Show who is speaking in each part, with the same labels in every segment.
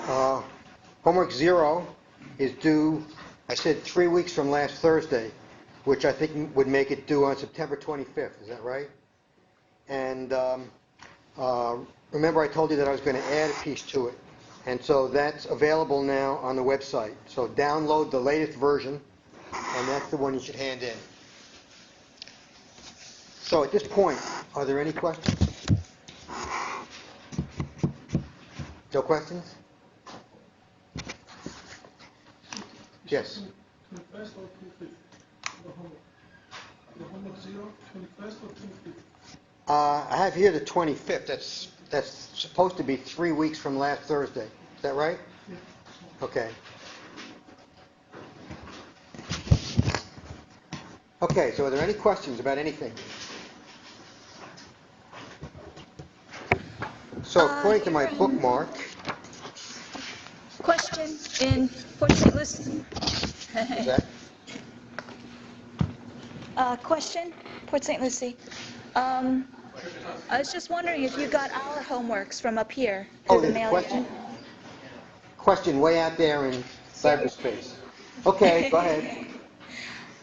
Speaker 1: Homework 0 is due, I said 3 weeks from last Thursday, which I think would make it due on September 25th. Is that right? And remember I told you that I was going to add a piece to it. And so that's available now on the website. So download the latest version, and that's the one you should hand in. So at this point, are there any questions? No questions? Yes.
Speaker 2: 21st or 25th? The homework 0, 21st or 25th?
Speaker 1: I have here the 25th. That's supposed to be 3 weeks from last Thursday. Is that right?
Speaker 2: Yeah.
Speaker 1: Okay. Okay, so are there any questions about anything? So according to my bookmark...
Speaker 3: Question in Port St. Lucie.
Speaker 1: Is that?
Speaker 3: Question, Port St. Lucie. I was just wondering if you got our homeworks from up here through the mail.
Speaker 1: Question? Question way out there in cyberspace. Okay, go ahead.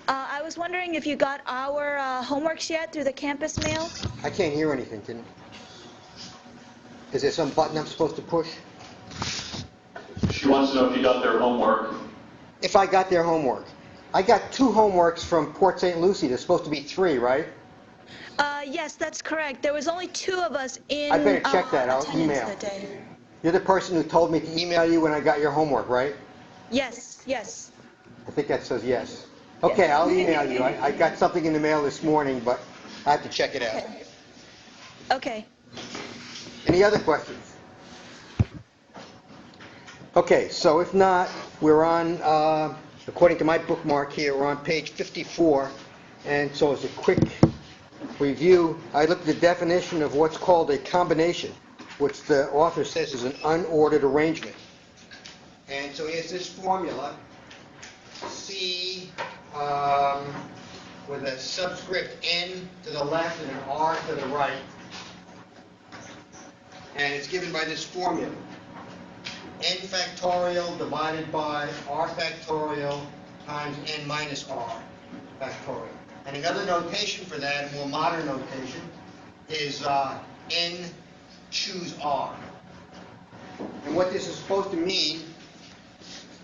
Speaker 3: I was wondering if you got our homeworks yet through the campus mail?
Speaker 1: I can't hear anything. Is there some button I'm supposed to push?
Speaker 4: She wants to know if you got their homework.
Speaker 1: If I got their homework. I got 2 homeworks from Port St. Lucie. There's supposed to be 3, right?
Speaker 3: Yes, that's correct. There was only 2 of us in
Speaker 1: I better check that. I'll
Speaker 3: attendance
Speaker 1: email.
Speaker 3: that day.
Speaker 1: You're the person who told me to email you when I got your homework, right?
Speaker 3: Yes, yes.
Speaker 1: I think that says yes. Okay, I'll email you. I got something in the mail this morning, but I have to check it out.
Speaker 3: Okay.
Speaker 1: Any other questions? Okay, so if not, we're on, according to my bookmark here, we're on page 54. And so as a quick review, I looked at the definition of what's called a combination, which the author says is an unordered arrangement. And so here's this formula, C with a subscript n to the left and an r to the right. And it's given by this formula. N factorial divided by r factorial times n minus r factorial. And another notation for that, a more modern notation, is n choose r. And what this is supposed to mean,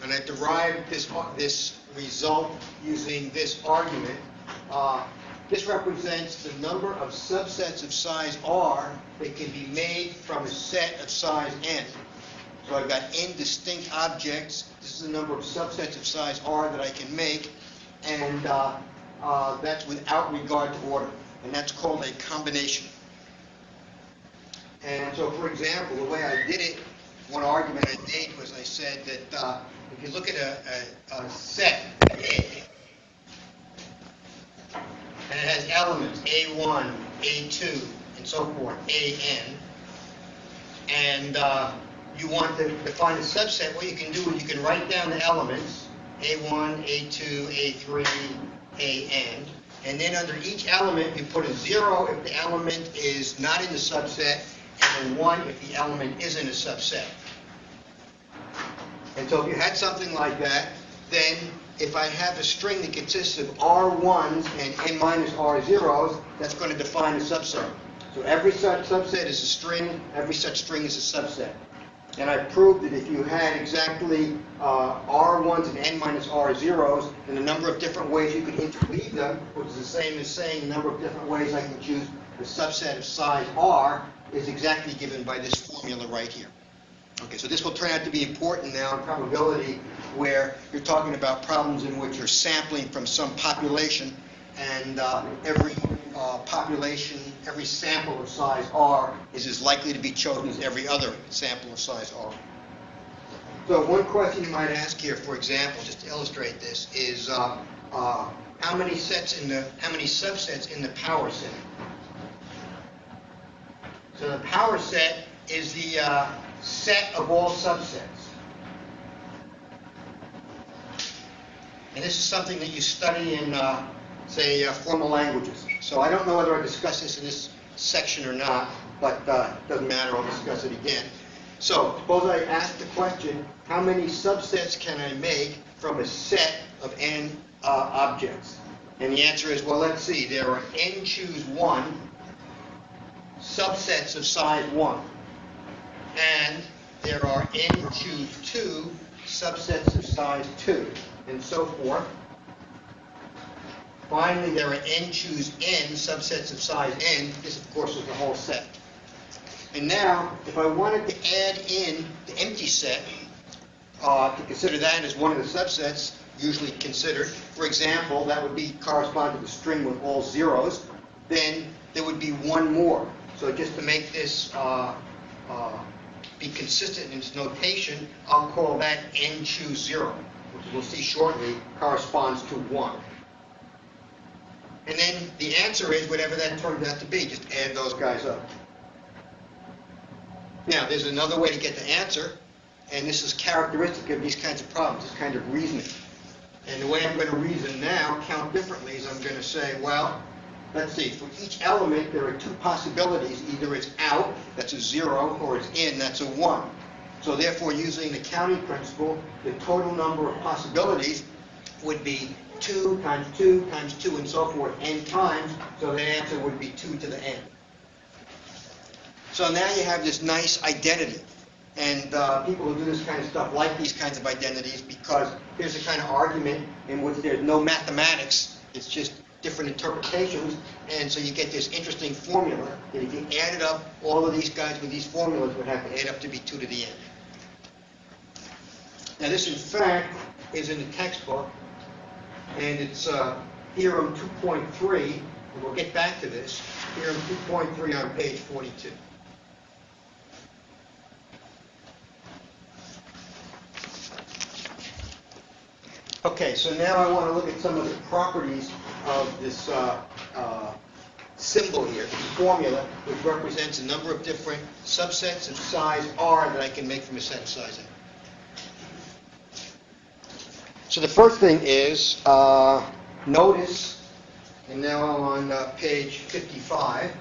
Speaker 1: and I derived this result using this argument, this represents the number of subsets of size r that can be made from a set of size n. So I've got n distinct objects. This is the number of subsets of size r that I can make, and that's without regard to order, and that's called a combination. And so, for example, the way I did it, one argument I made was I said that if you look at a set A, and it has elements A1, A2, and so forth, AN, and you want to define a subset, what you can do is you can write down the elements, A1, A2, A3, AN, and then under each element you put a 0 if the element is not in the subset, and then 1 if the element is in a subset. And so if you had something like that, then if I have a string that consists of R1s and n minus R0s, that's going to define a subset. So every such subset is a string, every such string is a subset. And I proved that if you had exactly R1s and n minus R0s, then the number of different ways you could interleave them, which is the same as saying the number of different ways I can choose a subset of size R, is exactly given by this formula right here. Okay, so this will turn out to be important now in probability, where you're talking about problems in which you're sampling from some population, and every population, every sample of size R is as likely to be chosen as every other sample of size R. So one question you might ask here, for example, just to illustrate this, is how many subsets in the power set? So the power set is the set of all subsets. And this is something that you study in, say, formal languages. So I don't know whether I discuss this in this section or not, but it doesn't matter, I'll discuss it again. So suppose I ask the question, how many subsets can I make from a set of n objects? And the answer is, well, let's see, there are n choose 1 subsets of size 1. And there are n choose 2 subsets of size 2, and so forth. Finally, there are n choose n subsets of size n. This, of course, is the whole set. And now, if I wanted to add in the empty set, to consider that as one of the subsets usually considered, for example, that would be correspond to the string with all zeros, then there would be one more. So just to make this be consistent in its notation, I'll call that n choose 0, which we'll see shortly corresponds to 1. And then the answer is whatever that turns out to be. Just add those guys up. Now, there's another way to get the answer, and this is characteristic of these kinds of problems, this kind of reasoning. And the way I'm going to reason now, count differently, is I'm going to say, well, let's see, for each element there are two possibilities. Either it's out, that's a 0, or it's in, that's a 1. So therefore, using the counting principle, the total number of possibilities would be 2 times 2 times 2 and so forth, n times, so the answer would be 2 to the n. So now you have this nice identity. And people who do this kind of stuff like these kinds of identities because here's the kind of argument in which there's no mathematics, it's just different interpretations, and so you get this interesting formula that if you added up all of these guys with these formulas would have to add up to be 2 to the n. Now this in fact is in the textbook, and it's theorem 2.3, and we'll get back to this, theorem 2.3 on page 42. Okay, so now I want to look at some of the properties of this symbol here, this formula, which represents a number of different subsets of size R that I can make from a set of size n. So the first thing is, notice, and now I'm on page 55,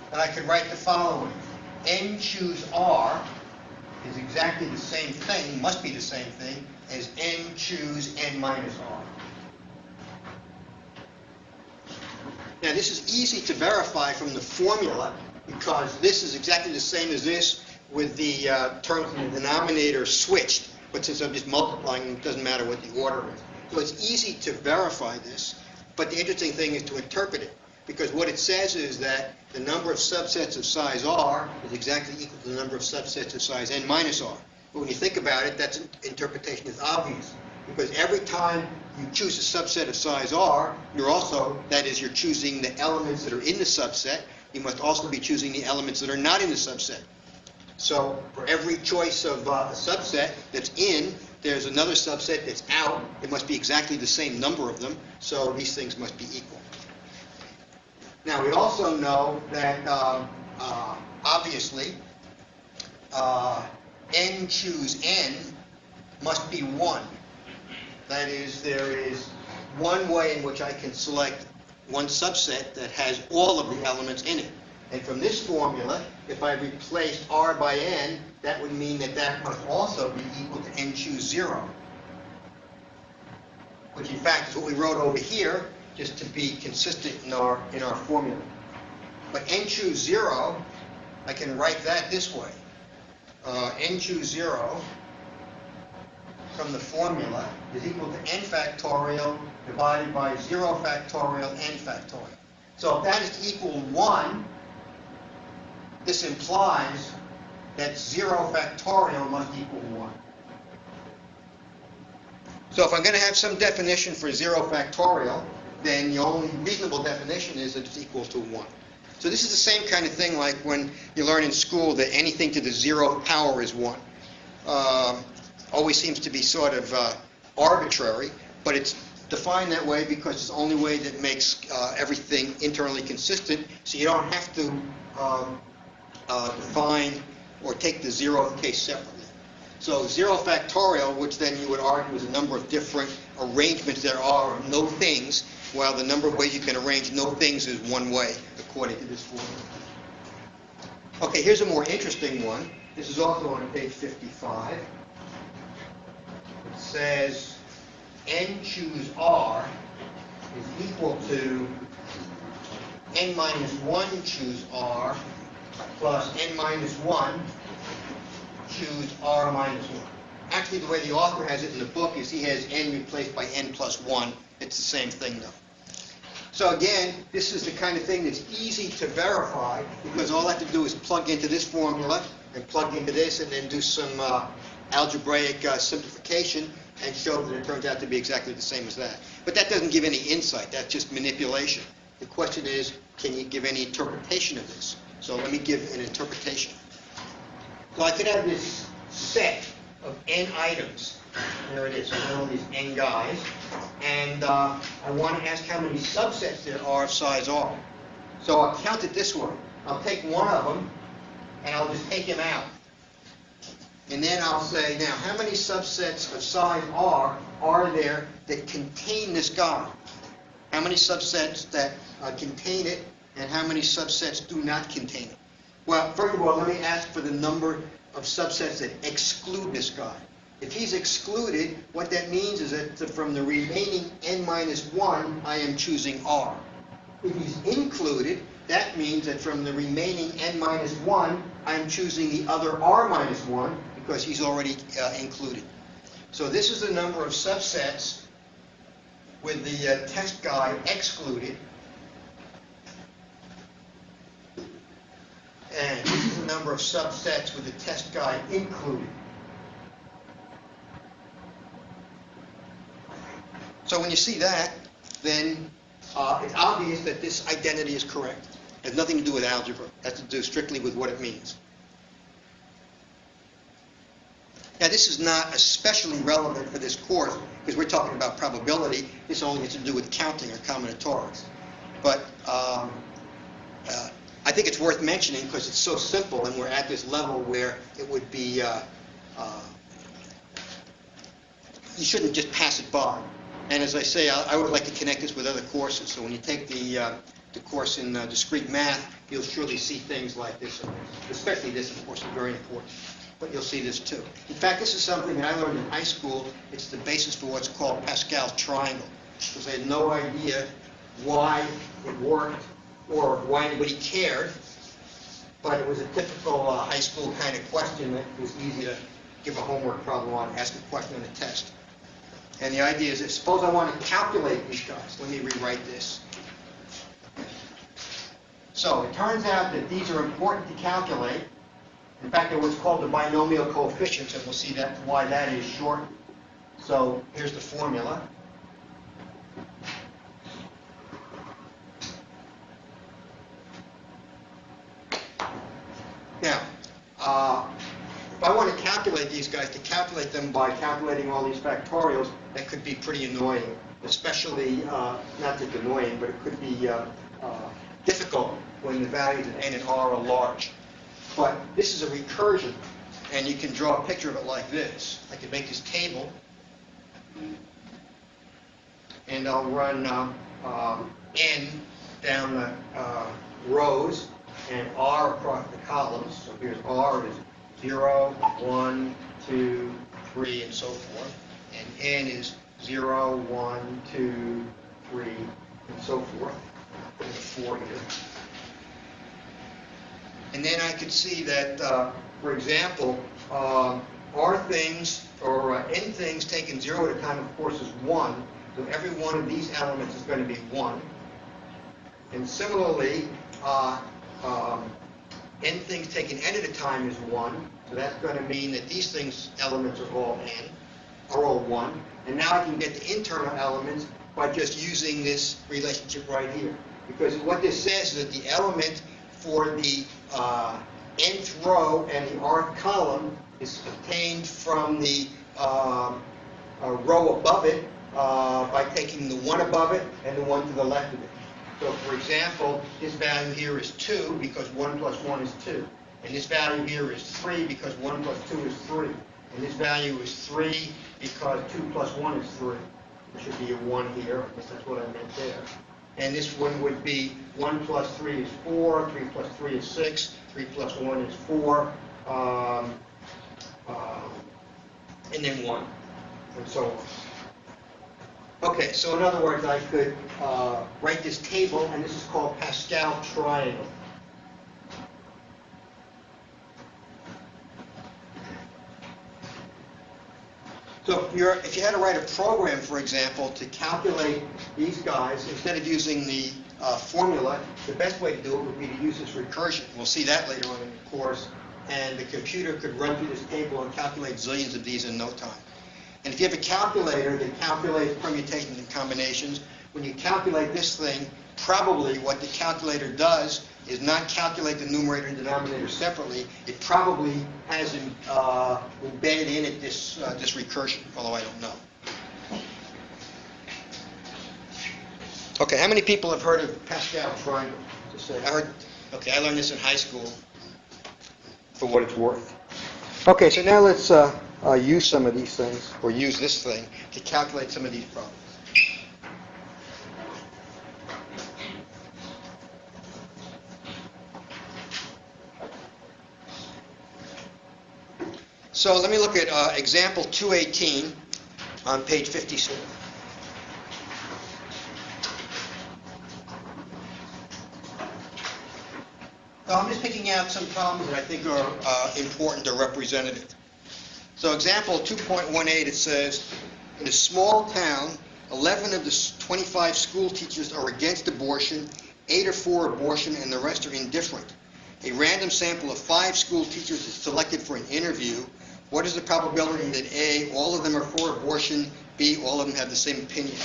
Speaker 1: that I could write the following. N choose R is exactly the same thing, must be the same thing, as n choose n minus r. Now this is easy to verify from the formula because this is exactly the same as this with the terms in the denominator switched, but since I'm just multiplying them, it doesn't matter what the order is. So it's easy to verify this, but the interesting thing is to interpret it. Because what it says is that the number of subsets of size R is exactly equal to the number of subsets of size n minus R. But when you think about it, that interpretation is obvious. Because every time you choose a subset of size R, you're also, that is, you're choosing the elements that are in the subset. You must also be choosing the elements that are not in the subset. So for every choice of a subset that's in, there's another subset that's out. It must be exactly the same number of them. So these things must be equal. Now, we also know that, obviously, n choose n must be 1. That is, there is one way in which I can select one subset that has all of the elements in it. And from this formula, if I replace r by n, that would mean that that must also be equal to n choose 0. Which, in fact, is what we wrote over here, just to be consistent in our formula. But n choose 0, I can write that this way. N choose 0 from the formula is equal to n factorial divided by 0 factorial n factorial. So if that is to equal 1, this implies that 0 factorial must equal 1. So if I'm going to have some definition for 0 factorial, then the only reasonable definition is that it's equal to 1. So this is the same kind of thing like when you learn in school that anything to the 0th power is 1. Always seems to be sort of arbitrary, but it's defined that way because it's the only way that makes everything internally consistent, so you don't have to define or take the 0th case separately. So 0 factorial, which then you would argue is a number of different arrangements there are of no things, while the number of ways you can arrange no things is one way, according to this formula. Okay, here's a more interesting one. This is also on page 55. It says n choose r is equal to n minus 1 choose r plus n minus 1 choose r minus 1. Actually, the way the author has it in the book is he has n replaced by n plus 1. It's the same thing, though. So again, this is the kind of thing that's easy to verify because all I have to do is plug into this formula and plug into this and then do some algebraic simplification and show that it turns out to be exactly the same as that. But that doesn't give any insight. That's just manipulation. The question is, can you give any interpretation of this? So let me give an interpretation. So I could have this set of n items. There it is. So I have all these n guys. And I want to ask how many subsets there are of size r. So I'll count it this way. I'll take one of them, and I'll just take him out. And then I'll say, now, how many subsets of size r are there that contain this guy? How many subsets that contain it, and how many subsets do not contain it? Well, first of all, let me ask for the number of subsets that exclude this guy. If he's excluded, what that means is that from the remaining n minus 1, I am choosing r. If he's included, that means that from the remaining n minus 1, I'm choosing the other r minus 1 because he's already included. So this is the number of subsets with the test guy excluded. And this is the number of subsets with the test guy included. So when you see that, then it's obvious that this identity is correct. It has nothing to do with algebra. It has to do strictly with what it means. Now, this is not especially relevant for this course because we're talking about probability. This only has to do with counting or combinatorics. But I think it's worth mentioning because it's so simple and we're at this level where it would be, you shouldn't just pass it by. And as I say, I would like to connect this with other courses. So when you take the course in discrete math, you'll surely see things like this. Especially this, of course, is very important. But you'll see this too. In fact, this is something that I learned in high school. It's the basis for what's called Pascal's triangle. Because I had no idea why it worked or why anybody cared. But it was a typical high school kind of question that was easy to give a homework problem on, ask a question on a test. And the idea is that suppose I want to calculate these guys. Let me rewrite this. So it turns out that these are important to calculate. In fact, they're what's called the binomial coefficients, and we'll see that why that is short. So here's the formula. Now, if I want to calculate these guys, to calculate them by calculating all these factorials, that could be pretty annoying, especially, not just annoying, but it could be difficult when the values of n and r are large. But this is a recursion, and you can draw a picture of it like this. I could make this table, and I'll run n down the rows and r across the columns. So here's r is 0, 1, 2, 3, and so forth. And n is 0, 1, 2, 3, and so forth. Put a 4 here. And then I could see that, for example, r things, or n things taken 0 at a time, of course, is 1. So every one of these elements is going to be 1. And similarly, n things taken n at a time is 1. So that's going to mean that these things, elements are all n, are all 1. And now I can get the internal elements by just using this relationship right here. Because what this says is that the element for the nth row and the rth column is obtained from the row above it by taking the one above it and the one to the left of it. So, for example, this value here is 2 because 1 plus 1 is 2. And this value here is 3 because 1 plus 2 is 3. And this value is 3 because 2 plus 1 is 3. There should be a 1 here. I guess that's what I meant there. And this one would be 1 plus 3 is 4, 3 plus 3 is 6, 3 plus 1 is 4, and then 1, and so on. Okay, so in other words, I could write this table, and this is called Pascal triangle. So if you had to write a program, for example, to calculate these guys, instead of using the formula, the best way to do it would be to use this recursion. We'll see that later on in the course. And the computer could run through this table and calculate zillions of these in no time. And if you have a calculator that calculates permutations and combinations, when you calculate this thing, probably what the calculator does is not calculate the numerator and denominator separately. It probably has embedded in it this recursion, although I don't know. Okay, how many people have heard of Pascal triangle? I learned this in high school, for what it's worth. Okay, so now let's use some of these things, or use this thing, to calculate some of these problems. So let me look at example 218 on page 57. So I'm just picking out some problems that I think are important or representative. So example 2.18, it says, in a small town, 11 of the 25 school teachers are against abortion, 8 are for abortion, and the rest are indifferent. A random sample of 5 school teachers is selected for an interview. What is the probability that A, all of them are for abortion, B, all of them have the same opinion?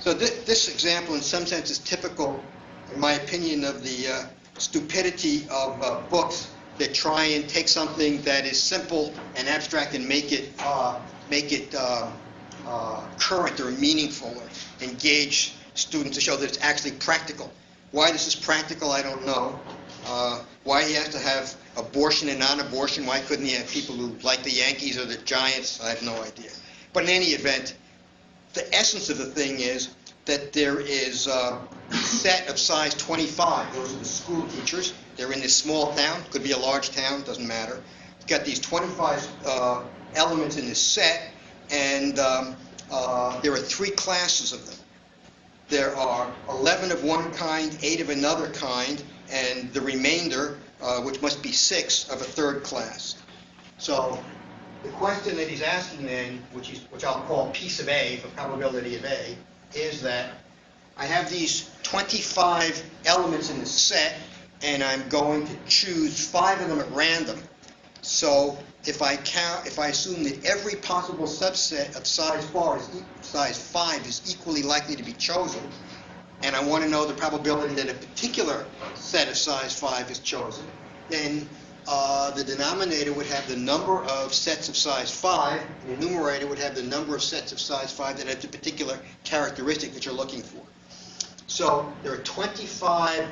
Speaker 1: So this example, in some sense, is typical, in my opinion, of the stupidity of books that try and take something that is simple and abstract and make it current or meaningful, or engage students to show that it's actually practical. Why this is practical, I don't know. Why he has to have abortion and non-abortion, why couldn't he have people who like the Yankees or the Giants, I have no idea. But in any event, the essence of the thing is that there is a set of size 25. Those are the school teachers. They're in this small town. Could be a large town, doesn't matter. You've got these 25 elements in this set, and there are 3 classes of them. There are 11 of one kind, 8 of another kind, and the remainder, which must be 6, of a third class. So the question that he's asking then, which I'll call piece of A, for probability of A, is that I have these 25 elements in the set, and I'm going to choose 5 of them at random. So if I assume that every possible subset of size 5 is equally likely to be chosen, and I want to know the probability that a particular set of size 5 is chosen, then the denominator would have the number of sets of size 5, and the numerator would have the number of sets of size 5 that have the particular characteristic that you're looking for. So there are 25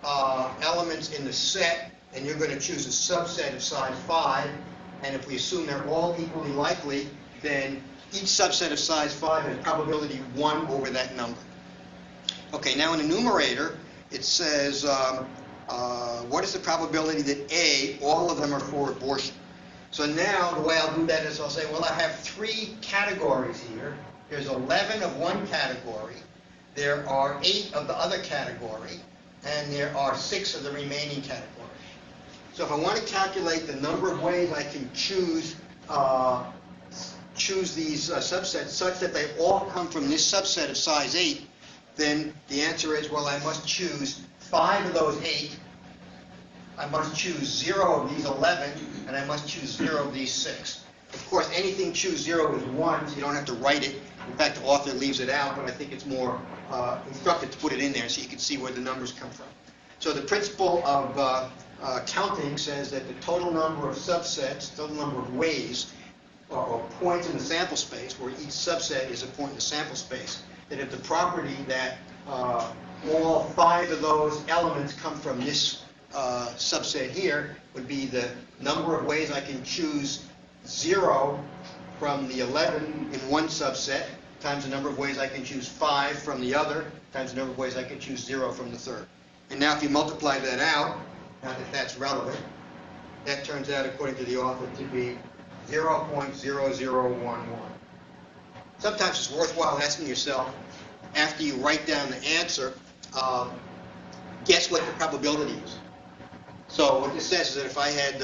Speaker 1: elements in the set, and you're going to choose a subset of size 5, and if we assume they're all equally likely, then each subset of size 5 has probability 1 over that number. Okay, now in the numerator, it says, what is the probability that A, all of them are for abortion? So now, the way I'll do that is I'll say, well, I have 3 categories here. There's 11 of one category, there are 8 of the other category, and there are 6 of the remaining category. So if I want to calculate the number of ways I can choose these subsets such that they all come from this subset of size 8, then the answer is, well, I must choose 5 of those 8, I must choose 0 of these 11, and I must choose 0 of these 6. Of course, anything choose 0 is 1, so you don't have to write it. In fact, the author leaves it out, but I think it's more instructive to put it in there so you can see where the numbers come from. So the principle of counting says that the total number of subsets, total number of ways, or points in the sample space, where each subset is a point in the sample space, that if the property that all 5 of those elements come from this subset here would be the number of ways I can choose 0 from the 11 in one subset, times the number of ways I can choose 5 from the other, times the number of ways I can choose 0 from the third. And now if you multiply that out, now that that's relevant, that turns out, according to the author, to be 0.0011. Sometimes it's worthwhile asking yourself, after you write down the answer, guess what the probability is. So what this says is that if I had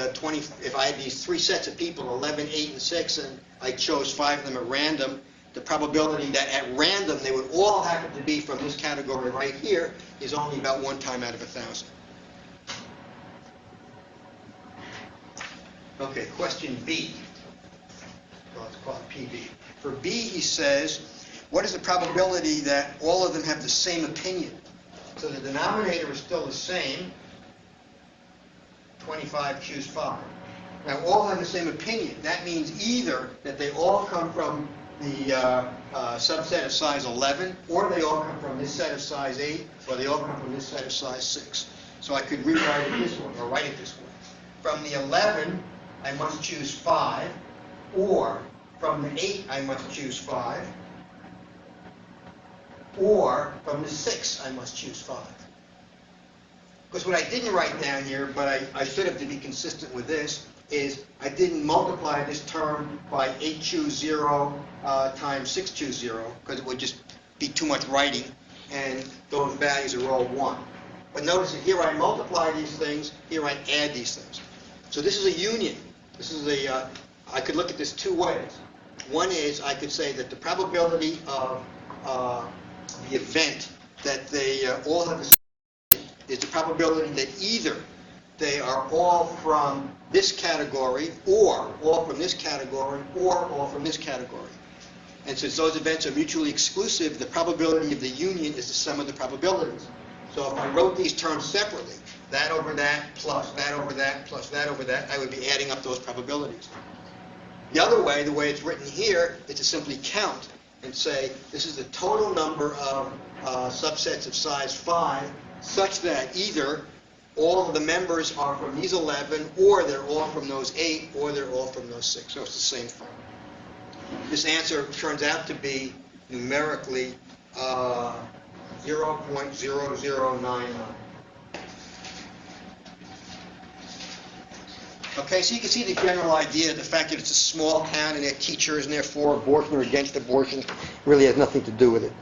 Speaker 1: these 3 sets of people, 11, 8, and 6, and I chose 5 of them at random, the probability that at random they would all happen to be from this category right here is only about 1 time out of 1,000. Okay, question B. Well, it's called PB. For B, he says, what is the probability that all of them have the same opinion? So the denominator is still the same. 25 choose 5. Now, all have the same opinion. That means either that they all come from the subset of size 11, or they all come from this set of size 8, or they all come from this set of size 6. So I could rewrite it this way, or write it this way. From the 11, I must choose 5, or from the 8, I must choose 5, or from the 6, I must choose 5. Because what I didn't write down here, but I should have to be consistent with this, is I didn't multiply this term by 8 choose 0 times 6 choose 0, because it would just be too much writing, and those values are all 1. But notice that here I multiply these things, here I add these things. So this is a union. This is I could look at this 2 ways. One is I could say that the probability of the event that they all have the same is the probability that either they are all from this category, or all from this category, or all from this category. And since those events are mutually exclusive, the probability of the union is the sum of the probabilities. So if I wrote these terms separately, that over that, plus that over that, plus that over that, I would be adding up those probabilities. The other way, the way it's written here, is to simply count and say, this is the total number of subsets of size 5, such that either all of the members are from these 11, or they're all from those 8, or they're all from those 6. So it's the same thing. This answer turns out to be numerically 0.0099. Okay, so you can see the general idea, the fact that it's a small town and they're teachers and they're for abortion or against abortion really has nothing to do with it.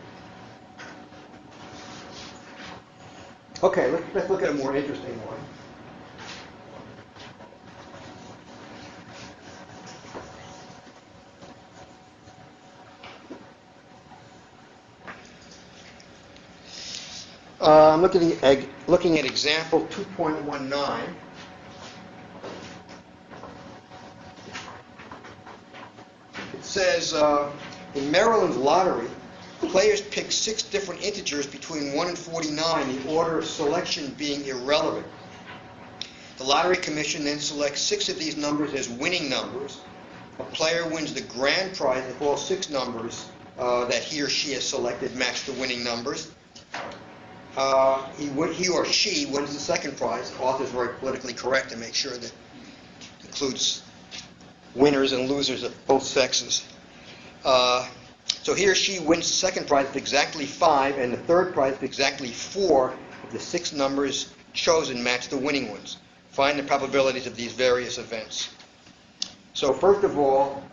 Speaker 1: Okay, let's look at a more interesting one. I'm looking at example 2.19. It says, in Maryland's lottery, players pick 6 different integers between 1 and 49, the order of selection being irrelevant. The lottery commission then selects 6 of these numbers as winning numbers. A player wins the grand prize if all 6 numbers that he or she has selected match the winning numbers. He or she wins the second prize. The author is very politically correct to make sure that it includes winners and losers of both sexes. So he or she wins the second prize with exactly 5, and the third prize with exactly 4 if the 6 numbers chosen match the winning ones. Find the probabilities of these various events. So first of all,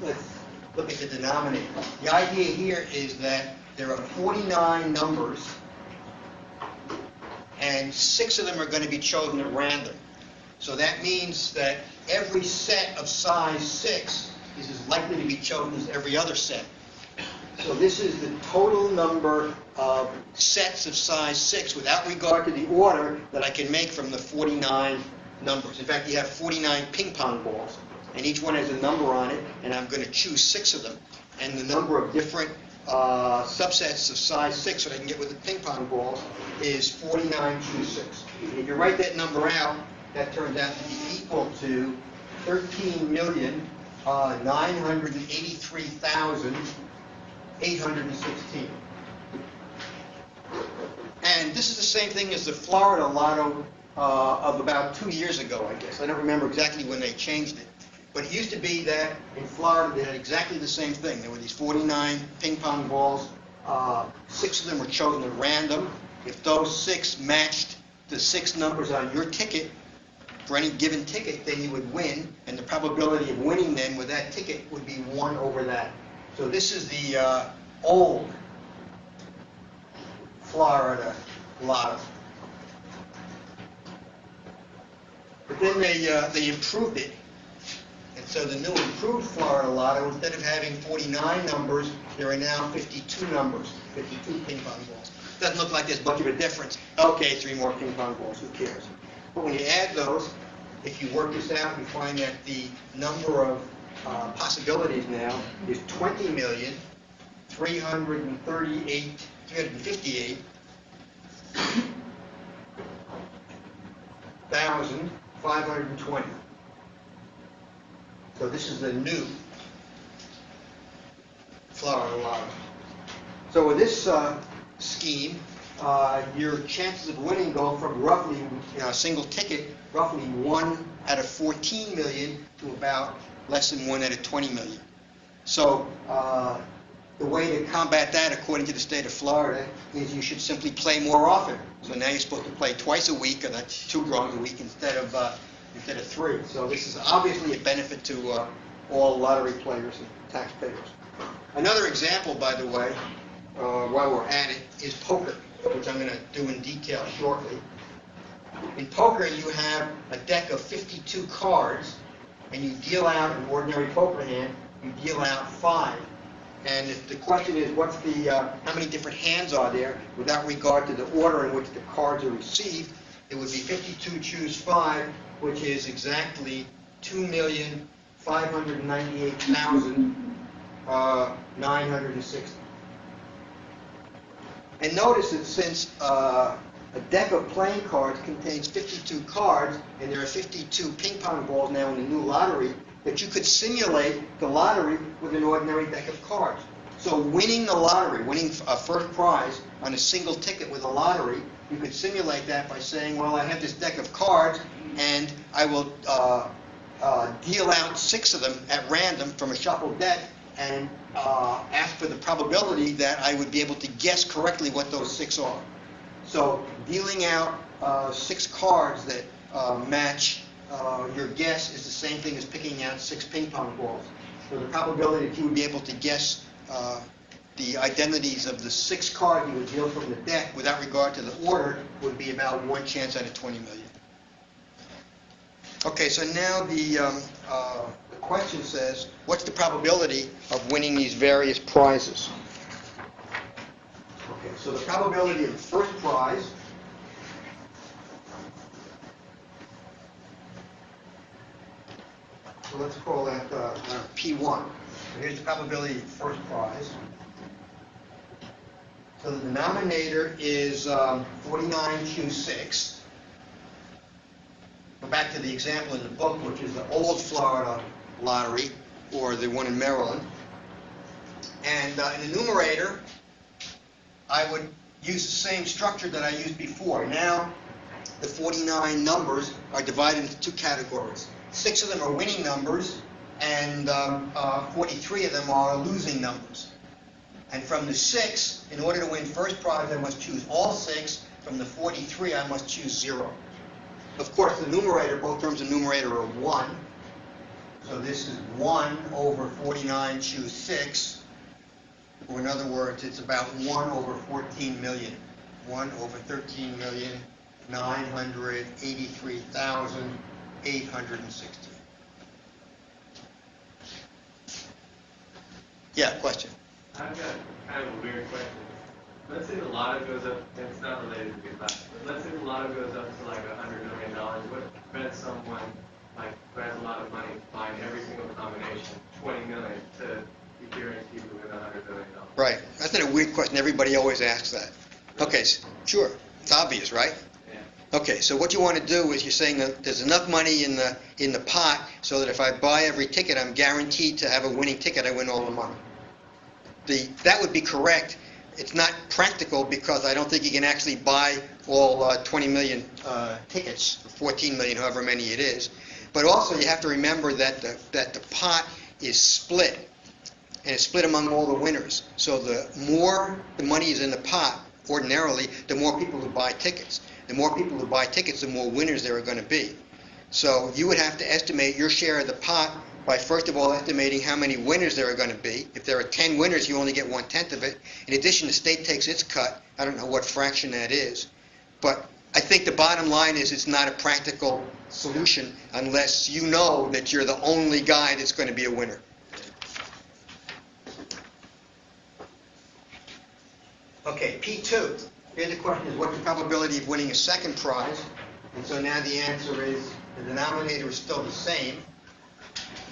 Speaker 1: let's look at the denominator. The idea here is that there are 49 numbers, and 6 of them are going to be chosen at random. So that means that every set of size 6 is as likely to be chosen as every other set. So this is the total number of sets of size 6 without regard to the order that I can make from the 49 numbers. In fact, you have 49 ping pong balls, and each one has a number on it, and I'm going to choose 6 of them. And the number of different subsets of size 6 that I can get with the ping pong balls is 49 choose 6. And if you write that number out, that turns out to be equal to 13,983,816. And this is the same thing as the Florida Lotto of about 2 years ago, I guess. I don't remember exactly when they changed it. But it used to be that in Florida they had exactly the same thing. There were these 49 ping pong balls. 6 of them were chosen at random. If those 6 matched the 6 numbers on your ticket, for any given ticket, then you would win, and the probability of winning then with that ticket would be 1 over that. So this is the old Florida lotto. But then they improved it. And so the new improved Florida lotto, instead of having 49 numbers, there are now 52 numbers, 52 ping pong balls. Doesn't look like there's much of a difference. Okay, 3 more ping pong balls, who cares? But when you add those, if you work this out, you find that the number of possibilities now is 358,520. So this is the new Florida lotto. So with this scheme, your chances of winning go from roughly, a single ticket, roughly 1 out of 14 million to about less than 1 out of 20 million. So the way to combat that, according to the state of Florida, is you should simply play more often. So now you're supposed to play twice a week, or that's 2 drawings a week instead of 3. So this is obviously a benefit to all lottery players and taxpayers. Another example, by the way, while we're at it, is poker, which I'm going to do in detail shortly. In poker, you have a deck of 52 cards, and you deal out an ordinary poker hand, you deal out 5. And if the question is, what's the, how many different hands are there, without regard to the order in which the cards are received, it would be 52 choose 5, which is exactly 2,598,960. And notice that since a deck of playing cards contains 52 cards, and there are 52 ping pong balls now in the new lottery, that you could simulate the lottery with an ordinary deck of cards. So winning the lottery, winning a first prize on a single ticket with a lottery, you could simulate that by saying, well, I have this deck of cards, and I will deal out 6 of them at random from a shuffled deck, and ask for the probability that I would be able to guess correctly what those 6 are. So dealing out 6 cards that match your guess is the same thing as picking out 6 ping pong balls. So the probability that you would be able to guess the identities of the 6 cards you would deal from the deck without regard to the order would be about 1 chance out of 20 million. Okay, so now the question says, what's the probability of winning these various prizes? Okay, so the probability of the first prize so let's call that P1. So here's the probability of the first prize. So the denominator is 49 choose 6. Go back to the example in the book, which is the old Florida lottery, or the one in Maryland. And in the numerator, I would use the same structure that I used before. Now, the 49 numbers are divided into 2 categories. 6 of them are winning numbers, and 43 of them are losing numbers. And from the 6, in order to win first prize, I must choose all 6. From the 43, I must choose 0. Of course, the numerator, both terms of numerator are 1. So this is 1 over 49 choose 6. Or in other words, it's about 1 over 14 million. 1 over 13,983,860. Yeah, question.
Speaker 5: I've got kind of a weird question. Let's say the lotto goes up, and it's not related to your class, but let's say the lotto goes up to like $100 million. What prevents someone like who has a lot of money buying every single combination, 20 million, to be guaranteed to win $100 million?
Speaker 1: Right. That's not a weird question. Everybody always asks that. Okay, sure. It's obvious, right?
Speaker 5: Yeah.
Speaker 1: Okay, so what you want to do is you're saying that there's enough money in the pot so that if I buy every ticket, I'm guaranteed to have a winning ticket. I win all the money. That would be correct. It's not practical because I don't think you can actually buy all 20 million tickets, 14 million, however many it is. But also you have to remember that the pot is split, and it's split among all the winners. So the more the money is in the pot, ordinarily, the more people who buy tickets. The more people who buy tickets, the more winners there are going to be. So you would have to estimate your share of the pot by first of all estimating how many winners there are going to be. If there are 10 winners, you only get 1/10 of it. In addition, the state takes its cut. I don't know what fraction that is. But I think the bottom line is it's not a practical solution unless you know that you're the only guy that's going to be a winner. Okay, P2. Here the question is, what's the probability of winning a second prize? And so now the answer is the denominator is still the same.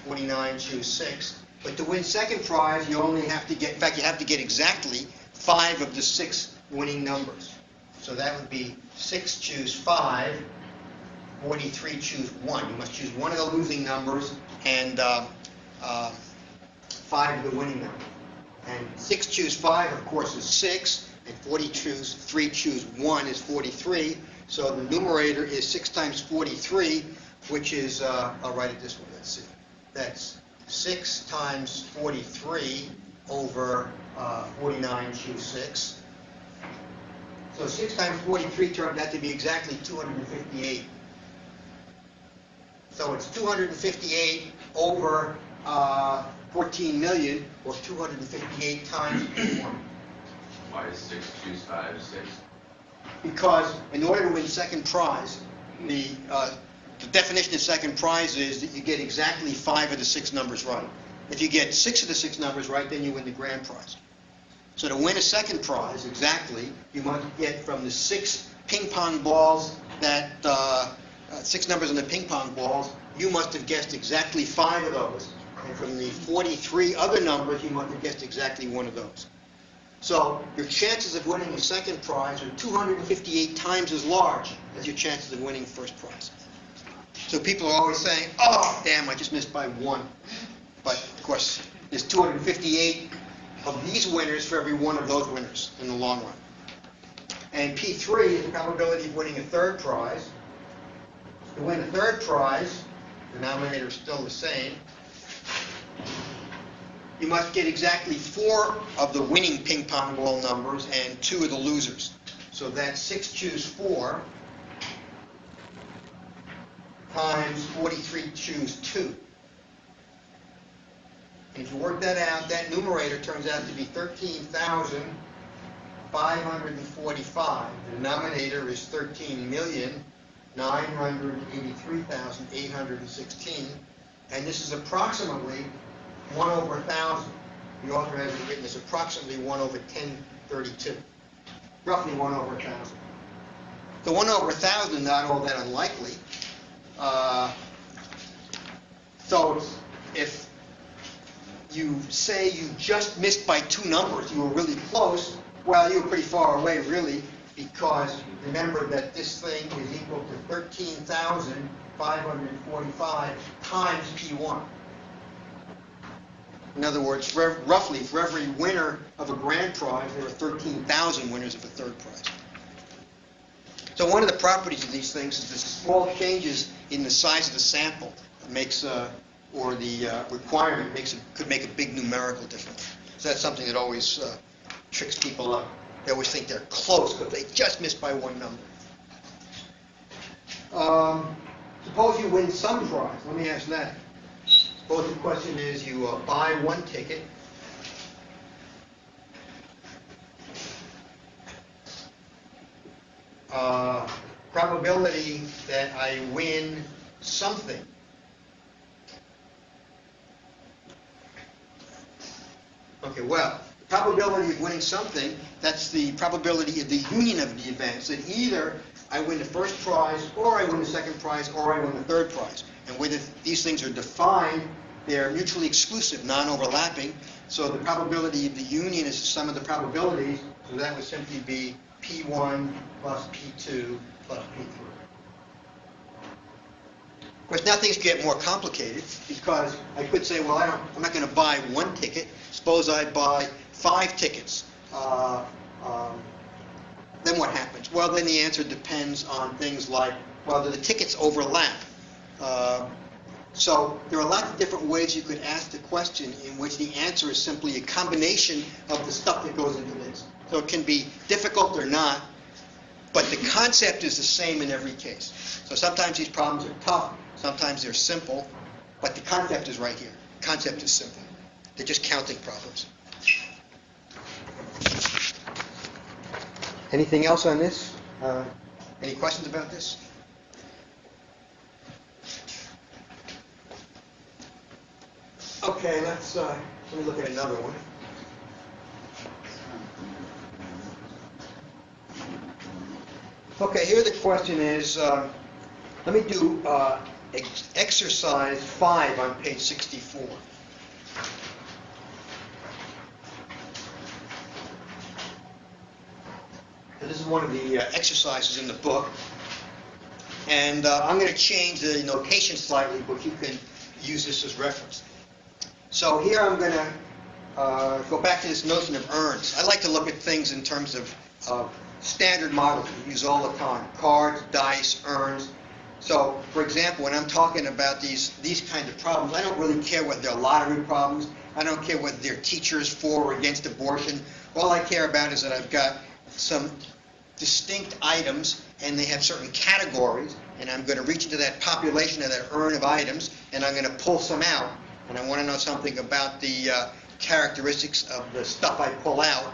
Speaker 1: 49, choose 6. But to win second prize, you only have to get, in fact, you have to get exactly 5 of the 6 winning numbers. So that would be 6, choose 5, 43, choose 1. You must choose one of the losing numbers and 5 of the winning numbers. And 6, choose 5, of course, is 6, and 43, choose 1 is 43. So the numerator is 6 times 43, which is, I'll write it this way, let's see. That's 6 times 43 over 49, choose 6. So 6 times 43 turned out to be exactly 258. So it's 258 over 14 million, or 258 times 1.
Speaker 6: Why is 6 choose 5 6?
Speaker 1: Because in order to win second prize, the definition of second prize is that you get exactly 5 of the 6 numbers right. If you get 6 of the 6 numbers right, then you win the grand prize. So to win a second prize, exactly, you must get from the 6 ping pong balls that, 6 numbers on the ping pong balls, you must have guessed exactly 5 of those. And from the 43 other numbers, you must have guessed exactly 1 of those. So your chances of winning the second prize are 258 times as large as your chances of winning the first prize. So people are always saying, oh, damn, I just missed by 1. But, of course, there's 258 of these winners for every one of those winners in the long run. And P3 is the probability of winning a third prize. To win a third prize, the denominator is still the same. You must get exactly 4 of the winning ping pong ball numbers and 2 of the losers. So that's 6 choose 4 times 43 choose 2. And if you work that out, that numerator turns out to be 13,545. The denominator is 13,983,816. And this is approximately 1 over 1,000. The author has it written as approximately 1 over 1032. Roughly 1 over 1,000. The 1 over 1,000 is not all that unlikely. So if you say you just missed by 2 numbers, you were really close, well, you were pretty far away, really, because remember that this thing is equal to 13,545 times P1. In other words, roughly, for every winner of a grand prize, there are 13,000 winners of a third prize. So one of the properties of these things is the small changes in the size of the sample makes, or the requirement could make a big numerical difference. So that's something that always tricks people up. They always think they're close, but they just missed by 1 number. Suppose you win some prize. Let me ask that. Suppose the question is you buy 1 ticket. Probability that I win something. Okay, well, the probability of winning something, that's the probability of the union of the events, that either I win the first prize, or I win the second prize, or I win the third prize. And whether these things are defined, they're mutually exclusive, non-overlapping. So the probability of the union is the sum of the probabilities, so that would simply be P1 plus P2 plus P3. Of course, now things get more complicated, because I could say, well, I'm not going to buy 1 ticket. Suppose I buy 5 tickets. Then what happens? Well, then the answer depends on things like, well, do the tickets overlap? So there are lots of different ways you could ask the question in which the answer is simply a combination of the stuff that goes into this. So it can be difficult or not, but the concept is the same in every case. So sometimes these problems are tough, sometimes they're simple, but the concept is right here. The concept is simple. They're just counting problems. Anything else on this? Any questions about this? Okay, let me look at another one. Okay, here the question is, let me do exercise 5 on page 64. So this is one of the exercises in the book, and I'm going to change the notation slightly, but you can use this as reference. So here I'm going to go back to this notion of urns. I like to look at things in terms of standard models we use all the time: cards, dice, urns. So, for example, when I'm talking about these kinds of problems, I don't really care whether they're lottery problems. I don't care whether they're teachers for or against abortion. All I care about is that I've got some distinct items, and they have certain categories, and I'm going to reach into that population of that urn of items, and I'm going to pull some out, and I want to know something about the characteristics of the stuff I pull out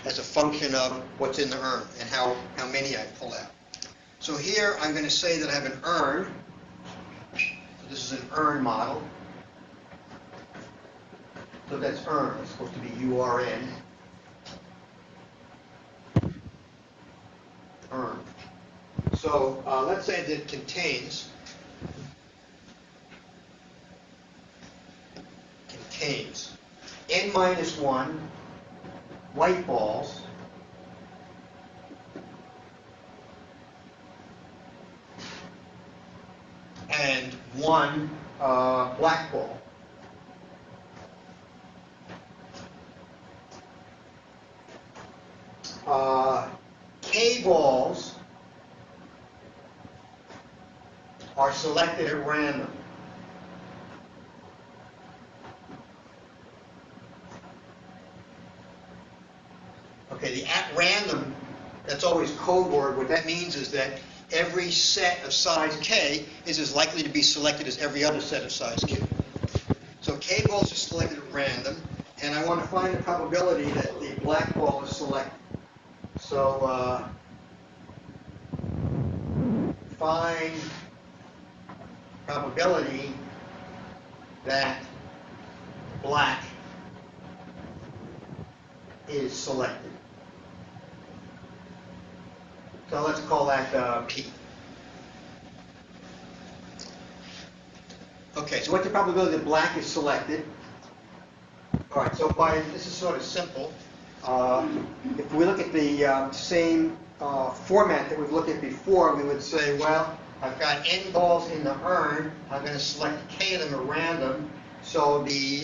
Speaker 1: as a function of what's in the urn and how many I pull out. So here I'm going to say that I have an urn. So this is an urn model. So that's urn. It's supposed to be URN. Urn. So let's say that it contains n-1 white balls and 1 black ball. K balls are selected at random. Okay, the at random, that's always code word. What that means is that every set of size K is as likely to be selected as every other set of size K. So K balls are selected at random, and I want to find the probability that the black ball is selected. So find probability that black is selected. So let's call that P. Okay, so what's the probability that black is selected? All right, so this is sort of simple. If we look at the same format that we've looked at before, we would say, well, I've got n balls in the urn. I'm going to select K of them at random. So the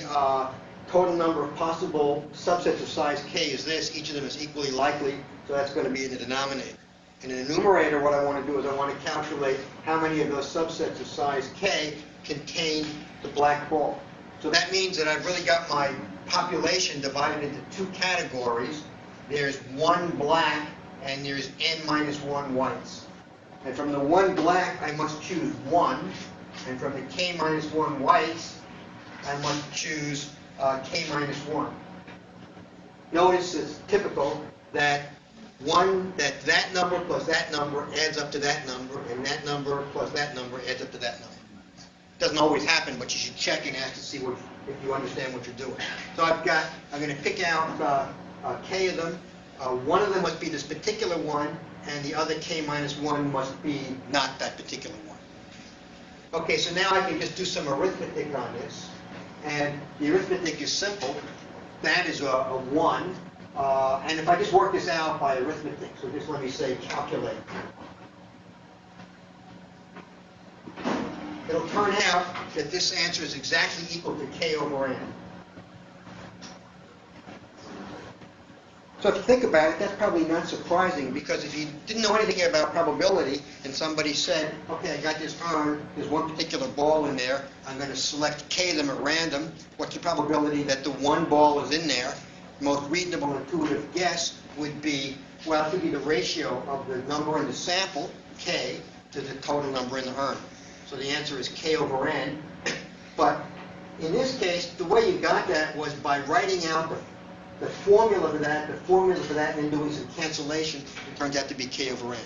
Speaker 1: total number of possible subsets of size K is this. Each of them is equally likely, so that's going to be in the denominator. In the numerator, what I want to do is I want to calculate how many of those subsets of size K contain the black ball. So that means that I've really got my population divided into 2 categories. There's 1 black and there's n-1 whites. And from the 1 black, I must choose 1. And from the k-1 whites, I must choose k-1. Notice it's typical that that number plus that number adds up to that number, and that number plus that number adds up to that number. Doesn't always happen, but you should check and ask to see if you understand what you're doing. So I'm going to pick out K of them. One of them must be this particular one, and the other K-1 must be not that particular one. Okay, so now I can just do some arithmetic on this. And the arithmetic is simple. That is a 1. And if I just work this out by arithmetic, so just let me say calculate. It'll turn out that this answer is exactly equal to K over N. So if you think about it, that's probably not surprising, because if you didn't know anything about probability and somebody said, okay, I got this urn, there's one particular ball in there, I'm going to select K of them at random, what's the probability that the one ball is in there? The most reasonable intuitive guess would be, well, it could be the ratio of the number in the sample, K, to the total number in the urn. So the answer is K over N. But in this case, the way you got that was by writing out the formula for that, and then doing some cancellation. It turns out to be K over N.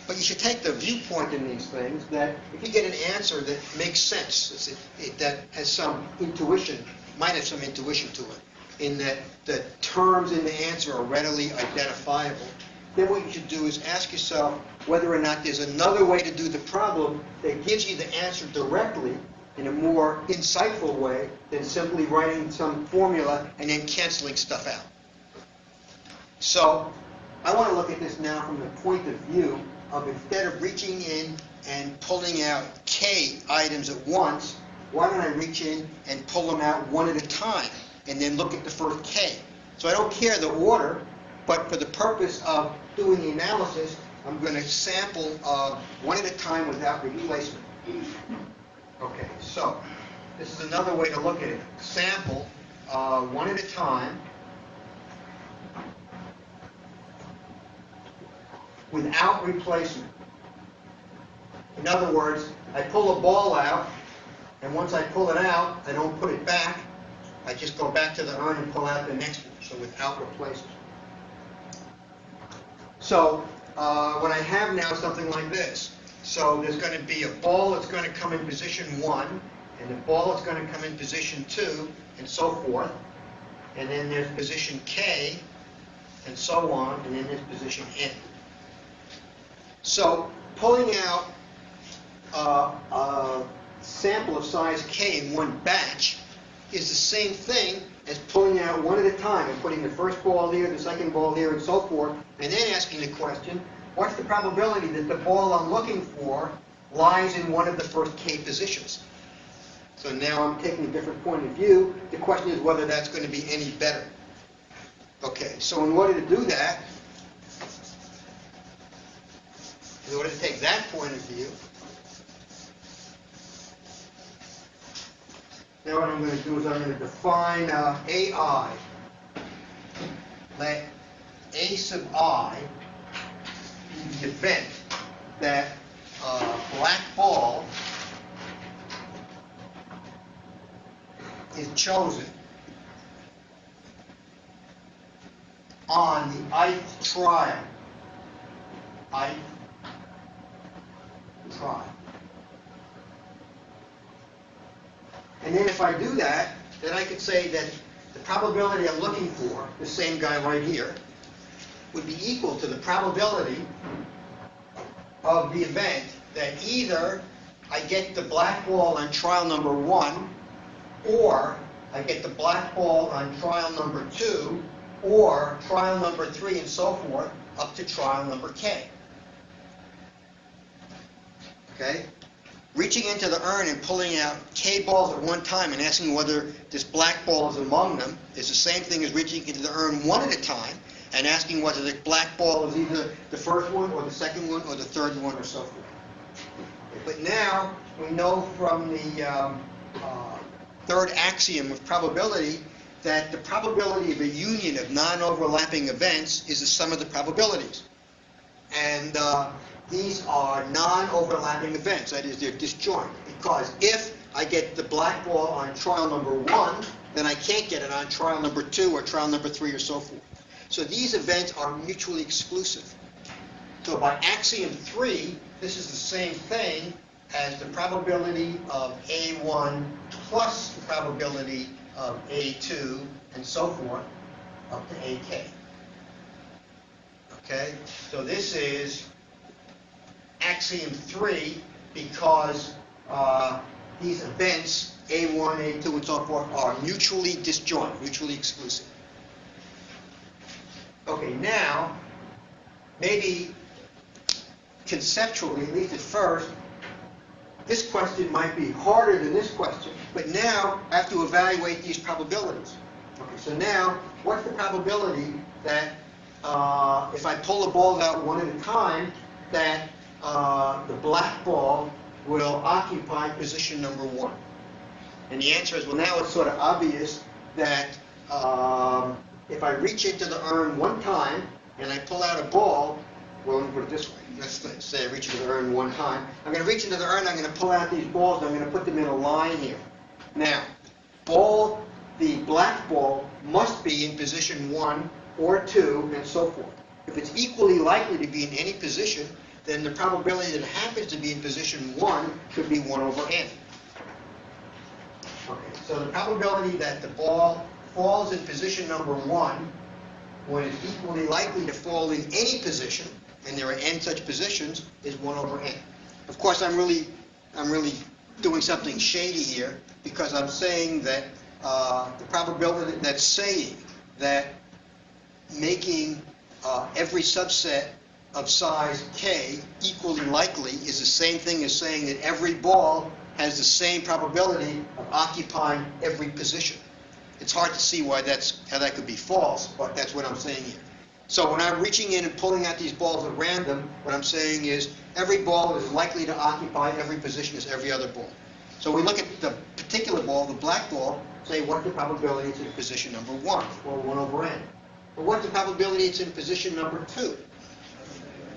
Speaker 1: But you should take the viewpoint in these things that if you get an answer that makes sense, that has some intuition, might have some intuition to it, in that the terms in the answer are readily identifiable, then what you should do is ask yourself whether or not there's another way to do the problem that gives you the answer directly in a more insightful way than simply writing some formula and then canceling stuff out. So I want to look at this now from the point of view of, instead of reaching in and pulling out K items at once, why don't I reach in and pull them out one at a time and then look at the first K? So I don't care the order, but for the purpose of doing the analysis, I'm going to sample one at a time without replacement. Okay, so this is another way to look at it. Sample one at a time without replacement. In other words, I pull a ball out, and once I pull it out, I don't put it back. I just go back to the urn and pull out the next one, so without replacement. So what I have now is something like this. So there's going to be a ball that's going to come in position 1, and a ball that's going to come in position 2, and so forth. And then there's position K, and so on, and then there's position N. So pulling out a sample of size K in one batch is the same thing as pulling out one at a time and putting the first ball here, the second ball here, and so forth, and then asking the question, what's the probability that the ball I'm looking for lies in one of the first K positions? So now I'm taking a different point of view. The question is whether that's going to be any better. Okay, so in order to do that, in order to take that point of view, now what I'm going to do is I'm going to define AI. Let A sub I be the event that black ball is chosen on the ith trial. Ith trial. And then if I do that, then I could say that the probability I'm looking for, the same guy right here, would be equal to the probability of the event that either I get the black ball on trial number 1, or I get the black ball on trial number 2, or trial number 3, and so forth, up to trial number K. Okay? Reaching into the urn and pulling out K balls at one time and asking whether this black ball is among them is the same thing as reaching into the urn one at a time and asking whether the black ball is either the first one or the second one or the third one or so forth. But now we know from the third axiom of probability that the probability of a union of non-overlapping events is the sum of the probabilities. And these are non-overlapping events, that is, they're disjoint. Because if I get the black ball on trial number 1, then I can't get it on trial number 2 or trial number 3 or so forth. So these events are mutually exclusive. So by axiom 3, this is the same thing as the probability of A1 plus the probability of A2 and so forth up to AK. Okay? So this is axiom 3 because these events, A1, A2, and so forth, are mutually disjoint, mutually exclusive. Okay, now, maybe conceptually, at least at first, this question might be harder than this question, but now I have to evaluate these probabilities. Okay, so now, what's the probability that if I pull the balls out one at a time, that the black ball will occupy position number 1? And the answer is, well, now it's sort of obvious that if I reach into the urn one time and I pull out a ball, well, let me put it this way. Let's say I reach into the urn one time. I'm going to reach into the urn, I'm going to pull out these balls, and I'm going to put them in a line here. Now, the black ball must be in position 1 or 2, and so forth. If it's equally likely to be in any position, then the probability that it happens to be in position 1 could be 1 over n. Okay, so the probability that the ball falls in position number 1 when it's equally likely to fall in any position, and there are n such positions, is 1 over n. Of course, I'm really doing something shady here, because I'm saying that the probability, that's saying that making every subset of size k equally likely is the same thing as saying that every ball has the same probability of occupying every position. It's hard to see how that could be false, but that's what I'm saying here. So when I'm reaching in and pulling out these balls at random, what I'm saying is every ball is likely to occupy every position as every other ball. So we look at the particular ball, the black ball, say what's the probability it's in position number 1, or 1 over n. But what's the probability it's in position number 2?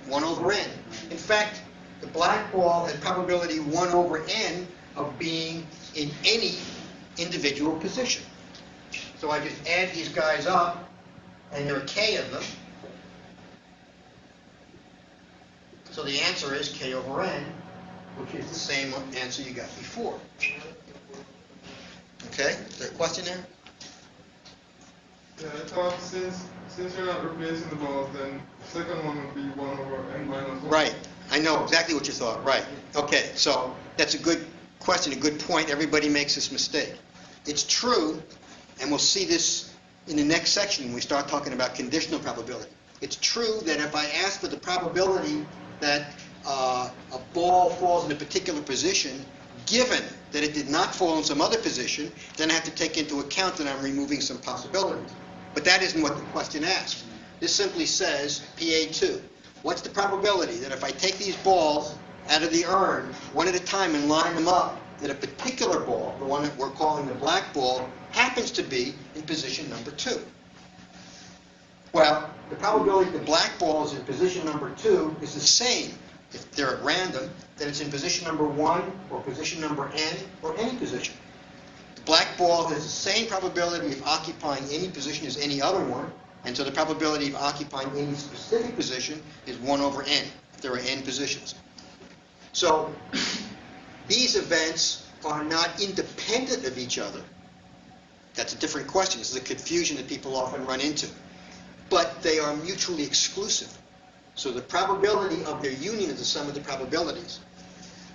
Speaker 1: 1 over n. In fact, the black ball has probability 1 over n of being in any individual position. So I just add these guys up, and there are k of them. So the answer is k over n, which is the same answer you got before. Okay, is there a question there?
Speaker 2: Yeah, I thought since you're not replacing the balls, then the second one would be 1 over n minus 1.
Speaker 1: Right. I know exactly what you thought. Right. Okay, so that's a good question, a good point. Everybody makes this mistake. It's true, and we'll see this in the next section when we start talking about conditional probability. It's true that if I ask for the probability that a ball falls in a particular position, given that it did not fall in some other position, then I have to take into account that I'm removing some possibilities. But that isn't what the question asks. This simply says, PA2, what's the probability that if I take these balls out of the urn one at a time and line them up, that a particular ball, the one that we're calling the black ball, happens to be in position number 2? Well, the probability the black ball is in position number 2 is the same if they're at random, that it's in position number 1 or position number n or any position. The black ball has the same probability of occupying any position as any other one, and so the probability of occupying any specific position is 1 over n if there are n positions. So these events are not independent of each other. That's a different question. This is a confusion that people often run into. But they are mutually exclusive. So the probability of their union is the sum of the probabilities.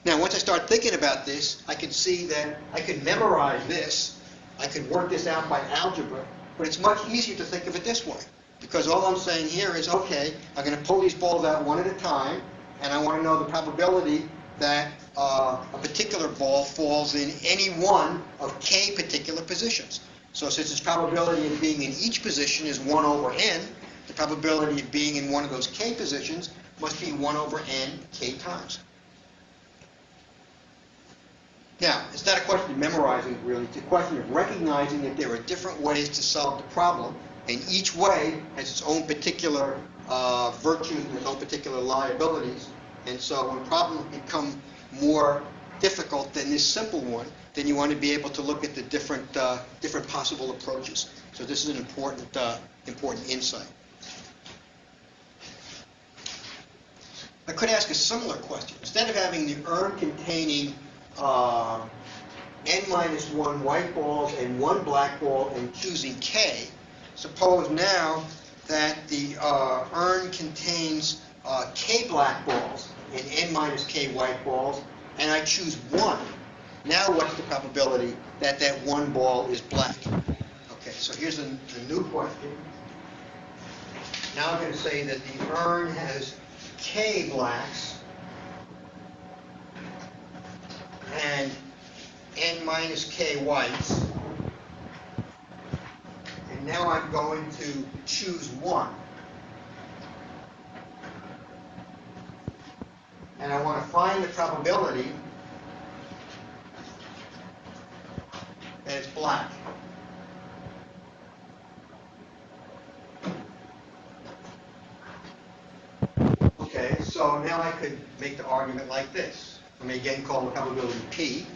Speaker 1: Now, once I start thinking about this, I can see that I could memorize this. I could work this out by algebra. But it's much easier to think of it this way. Because all I'm saying here is, okay, I'm going to pull these balls out one at a time, and I want to know the probability that a particular ball falls in any one of k particular positions. So since its probability of being in each position is 1 over n, the probability of being in one of those k positions must be 1 over n k times. Now, it's not a question of memorizing it really, it's a question of recognizing that there are different ways to solve the problem, and each way has its own particular virtues and its own particular liabilities. And so when problems become more difficult than this simple one, then you want to be able to look at the different possible approaches. So this is an important insight. I could ask a similar question. Instead of having the urn containing n minus 1 white balls and 1 black ball and choosing k, suppose now that the urn contains k black balls and n minus k white balls, and I choose 1. Now what's the probability that that 1 ball is black? Okay, so here's the new question. Now I'm going to say that the urn has k blacks and n minus k whites, and now I'm going to choose 1. And I want to find the probability that it's black. Okay, so now I could make the argument like this. Let me again call the probability P.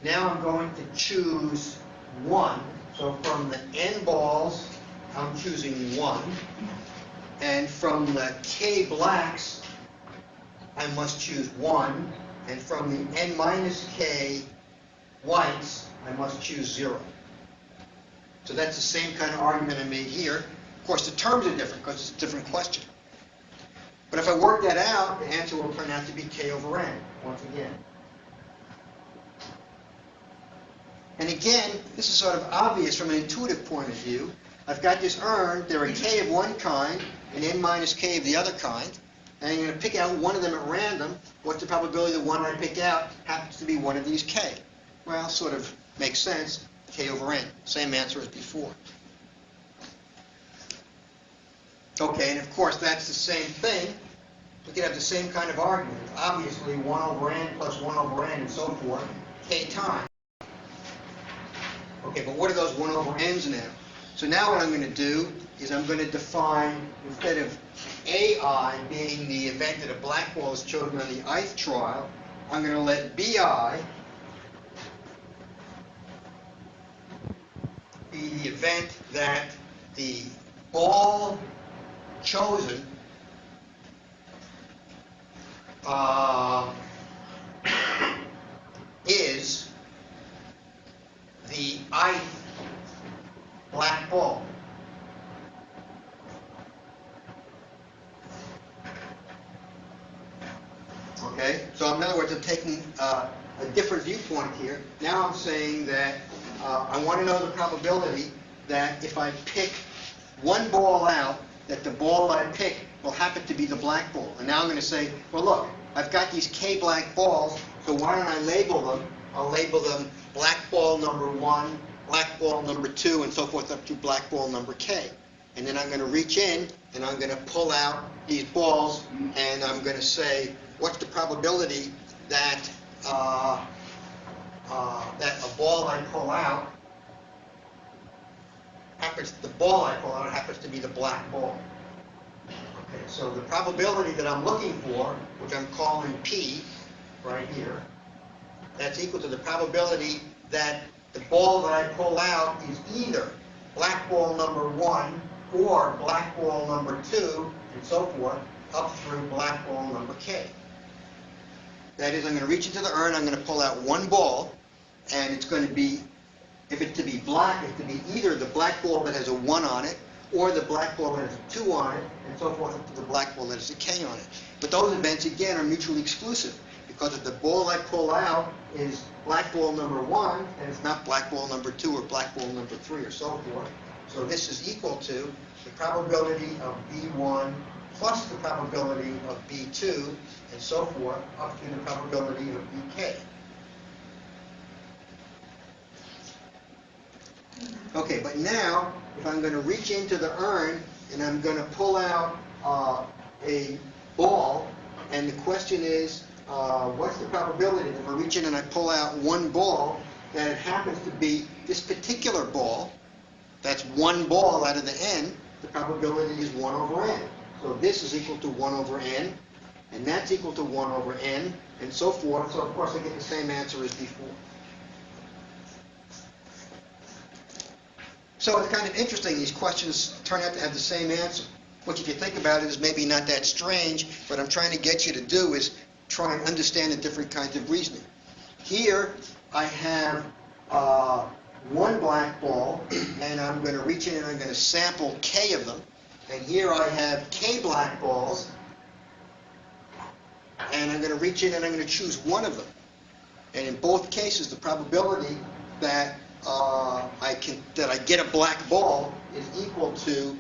Speaker 1: Now I'm going to choose 1. So from the n balls, I'm choosing 1. And from the k blacks, I must choose 1. And from the n minus k whites, I must choose 0. So that's the same kind of argument I made here. Of course, the terms are different because it's a different question. But if I work that out, the answer will turn out to be k over n, once again. And again, this is sort of obvious from an intuitive point of view. I've got this urn, there are k of one kind and n minus k of the other kind, and I'm going to pick out one of them at random. What's the probability the one I pick out happens to be one of these k? Well, sort of makes sense, k over n. Same answer as before. Okay, and of course that's the same thing. We could have the same kind of argument. Obviously 1 over n plus 1 over n and so forth, k times. Okay, but what are those 1 over n's now? So now what I'm going to do is I'm going to define, instead of AI being the event that a black ball is chosen on the ith trial, I'm going to let BI be the event that the ball chosen is the ith black ball. Okay, so in other words, I'm taking a different viewpoint here. Now I'm saying that I want to know the probability that if I pick one ball out, that the ball I pick will happen to be the black ball. And now I'm going to say, well look, I've got these k black balls, so why don't I label them? I'll label them black ball number 1, black ball number 2, and so forth up to black ball number k. And then I'm going to reach in and I'm going to pull out these balls and I'm going to say, what's the probability that that a ball I pull out happens to be the black ball. Okay, so the probability that I'm looking for, which I'm calling P right here, that's equal to the probability that the ball that I pull out is either black ball number 1 or black ball number 2, and so forth, up through black ball number k. That is, I'm going to reach into the urn, I'm going to pull out one ball, and it's going to be, if it's to be black, it's to be either the black ball that has a 1 on it, or the black ball that has a 2 on it, and so forth up to the black ball that has a k on it. But those events, again, are mutually exclusive, because if the ball I pull out is black ball number 1, and it's not black ball number 2 or black ball number 3 or so forth. So this is equal to the probability of B1 plus the probability of B2, and so forth, up to the probability of BK. Okay, but now, if I'm going to reach into the urn, and I'm going to pull out a ball, and the question is, what's the probability that if I reach in and I pull out one ball, that it happens to be this particular ball, that's one ball out of the n, the probability is 1 over n. So this is equal to 1 over n, and that's equal to 1 over n, and so forth. So of course I get the same answer as before. So it's kind of interesting, these questions turn out to have the same answer, which if you think about it is maybe not that strange. What I'm trying to get you to do is try and understand the different kinds of reasoning. Here I have one black ball, and I'm going to reach in and I'm going to sample k of them. And here I have k black balls, and I'm going to reach in and I'm going to choose one of them. And in both cases, the probability that I get a black ball is equal to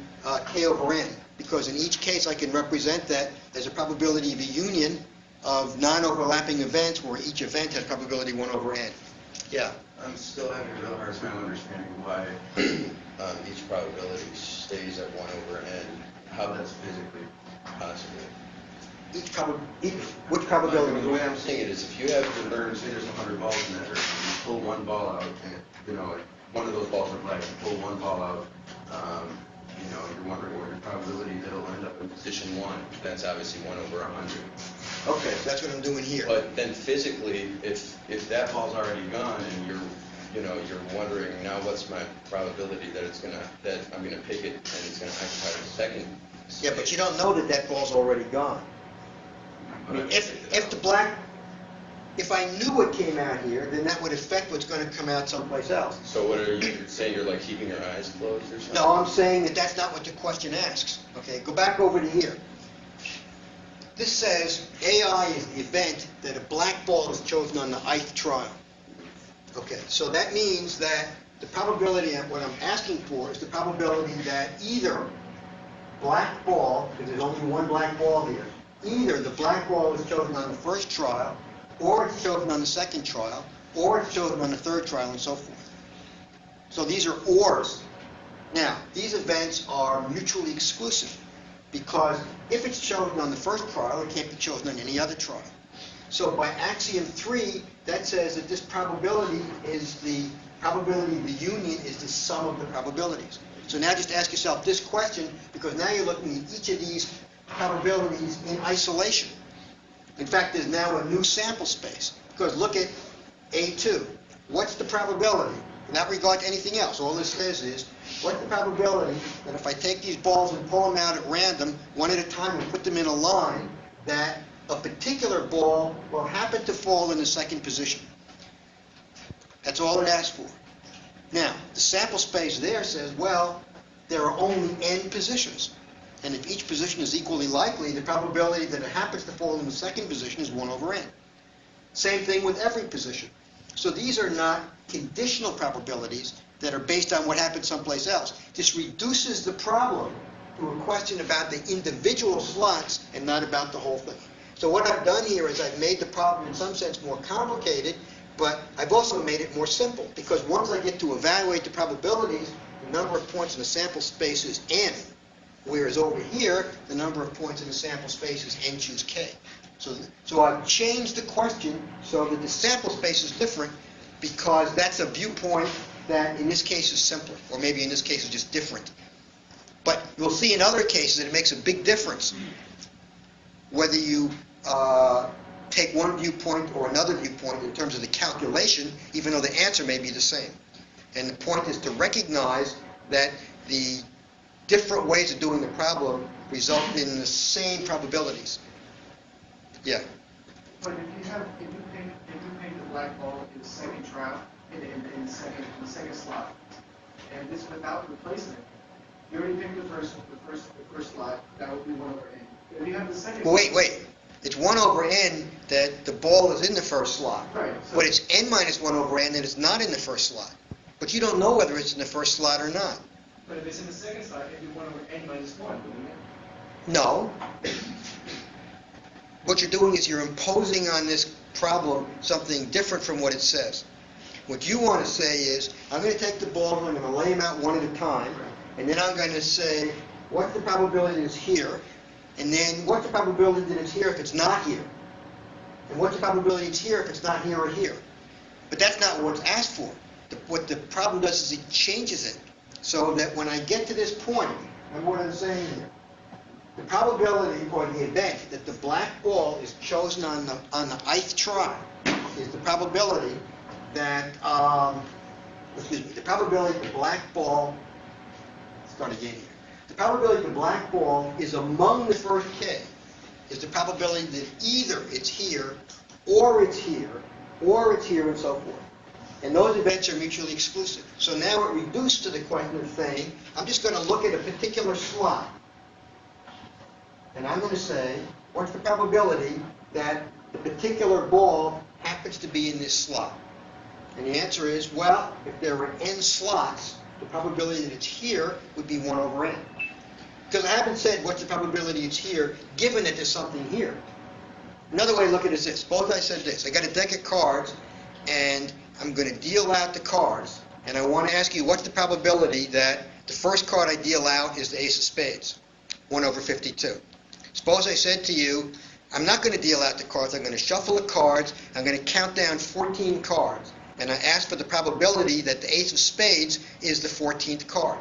Speaker 1: k over n, because in each case I can represent that as a probability of a union of non-overlapping events where each event has probability 1 over n. Yeah.
Speaker 6: I'm still having a real hard time understanding why each probability stays at 1 over n, how that's physically possible.
Speaker 1: Which probability?
Speaker 6: The way I'm saying it is, if you have to learn, say there's 100 balls in that, or you pull one ball out, and like one of those balls are black, you pull one ball out, you're wondering what your probability that it'll end up in position 1. That's obviously 1 over 100.
Speaker 1: Okay, that's what I'm doing here.
Speaker 6: But then physically, if that ball's already gone, and you're wondering now what's my probability that I'm gonna pick it and it's gonna occupy the second.
Speaker 1: Yeah, but you don't know that that ball's already gone. I mean, if I knew what came out here, then that would affect what's going to come out someplace else.
Speaker 6: So what are you saying? You're like keeping your eyes closed or something?
Speaker 1: No, I'm saying that that's not what the question asks. Okay, go back over to here. This says AI is the event that a black ball is chosen on the ith trial. Okay, so that means that the probability, what I'm asking for is the probability that either black ball, because there's only one black ball here, either the black ball is chosen on the first trial, or it's chosen on the second trial, or it's chosen on the third trial, and so forth. So these are ors. Now, these events are mutually exclusive, because if it's chosen on the first trial, it can't be chosen on any other trial. So by axiom 3, that says that this probability is the probability of the union is the sum of the probabilities. So now just ask yourself this question, because now you're looking at each of these probabilities in isolation. In fact, there's now a new sample space, because look at A2. What's the probability? Without regard to anything else, all this says is, what's the probability that if I take these balls and pull them out at random, one at a time, and put them in a line, that a particular ball will happen to fall in the second position? That's all it asks for. Now, the sample space there says, well, there are only n positions. And if each position is equally likely, the probability that it happens to fall in the second position is 1 over n. Same thing with every position. So these are not conditional probabilities that are based on what happened someplace else. This reduces the problem to a question about the individual slots and not about the whole thing. So what I've done here is I've made the problem in some sense more complicated, but I've also made it more simple, because once I get to evaluate the probabilities, the number of points in the sample space is n. Whereas over here, the number of points in the sample space is n choose k. So I've changed the question so that the sample space is different, because that's a viewpoint that in this case is simpler, or maybe in this case is just different. But you'll see in other cases that it makes a big difference whether you take one viewpoint or another viewpoint in terms of the calculation, even though the answer may be the same. And the point is to recognize that the different ways of doing the problem result in the same probabilities. Yeah.
Speaker 7: But if you paint the black ball in the second trial, in the second slot, and this without replacing it, you already picked the first slot, that would be 1 over n. If you have the second.
Speaker 1: Well, wait. It's 1 over n that the ball is in the first slot.
Speaker 7: Right. So
Speaker 1: but it's n minus 1 over n that it's not in the first slot. But you don't know whether it's in the first slot or not.
Speaker 7: But if it's in the second slot, it'd be 1 over n minus 1, wouldn't it?
Speaker 1: No. What you're doing is you're imposing on this problem something different from what it says. What you want to say is, I'm going to take the ball and I'm going to lay them out one at a time, and then I'm going to say, what's the probability that it's here? And then what's the probability that it's here if it's not here? And what's the probability it's here if it's not here or here? But that's not what's asked for. What the problem does is it changes it. So that when I get to this point, remember what I'm saying here, the probability or the event that the black ball is chosen on the ith try is the probability that, the probability the black ball, start again here. The probability the black ball is among the first k is the probability that either it's here, or it's here, or it's here, and so forth. And those events are mutually exclusive. So now it reduced to the question of saying, I'm just going to look at a particular slot. And I'm going to say, what's the probability that the particular ball happens to be in this slot? And the answer is, well, if there were n slots, the probability that it's here would be 1 over n. Because I haven't said what's the probability it's here, given that there's something here. Another way to look at it is this. Suppose I said this. I got a deck of cards, and I'm going to deal out the cards, and I want to ask you, what's the probability that the first card I deal out is the ace of spades? 1 over 52. Suppose I said to you, I'm not going to deal out the cards, I'm going to shuffle the cards, I'm going to count down 14 cards, and I ask for the probability that the ace of spades is the 14th card.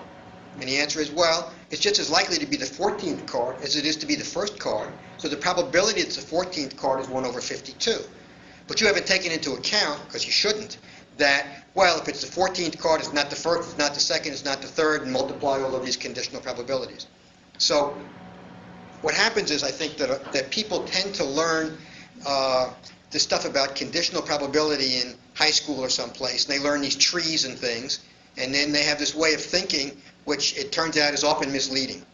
Speaker 1: And the answer is, well, it's just as likely to be the 14th card as it is to be the first card, so the probability it's the 14th card is 1 over 52. But you haven't taken into account, because you shouldn't, that, well, if it's the 14th card, it's not the first, it's not the second, it's not the third, and multiply all of these conditional probabilities. So what happens is, I think that people tend to learn this stuff about conditional probability in high school or someplace, and they learn these trees and things, and then they have this way of thinking, which it turns out is often misleading.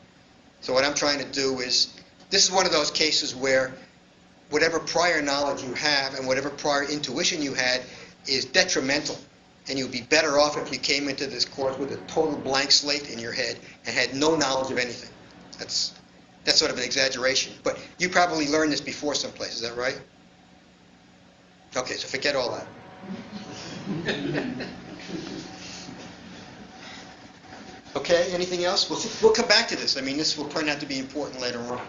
Speaker 1: So what I'm trying to do is, this is one of those cases where whatever prior knowledge you have and whatever prior intuition you had is detrimental, and you'd be better off if you came into this course with a total blank slate in your head and had no knowledge of anything. That's sort of an exaggeration, but you probably learned this before someplace, is that right? Okay, so forget all that. Okay, anything else? We'll come back to this. I mean, this will turn out to be important later on.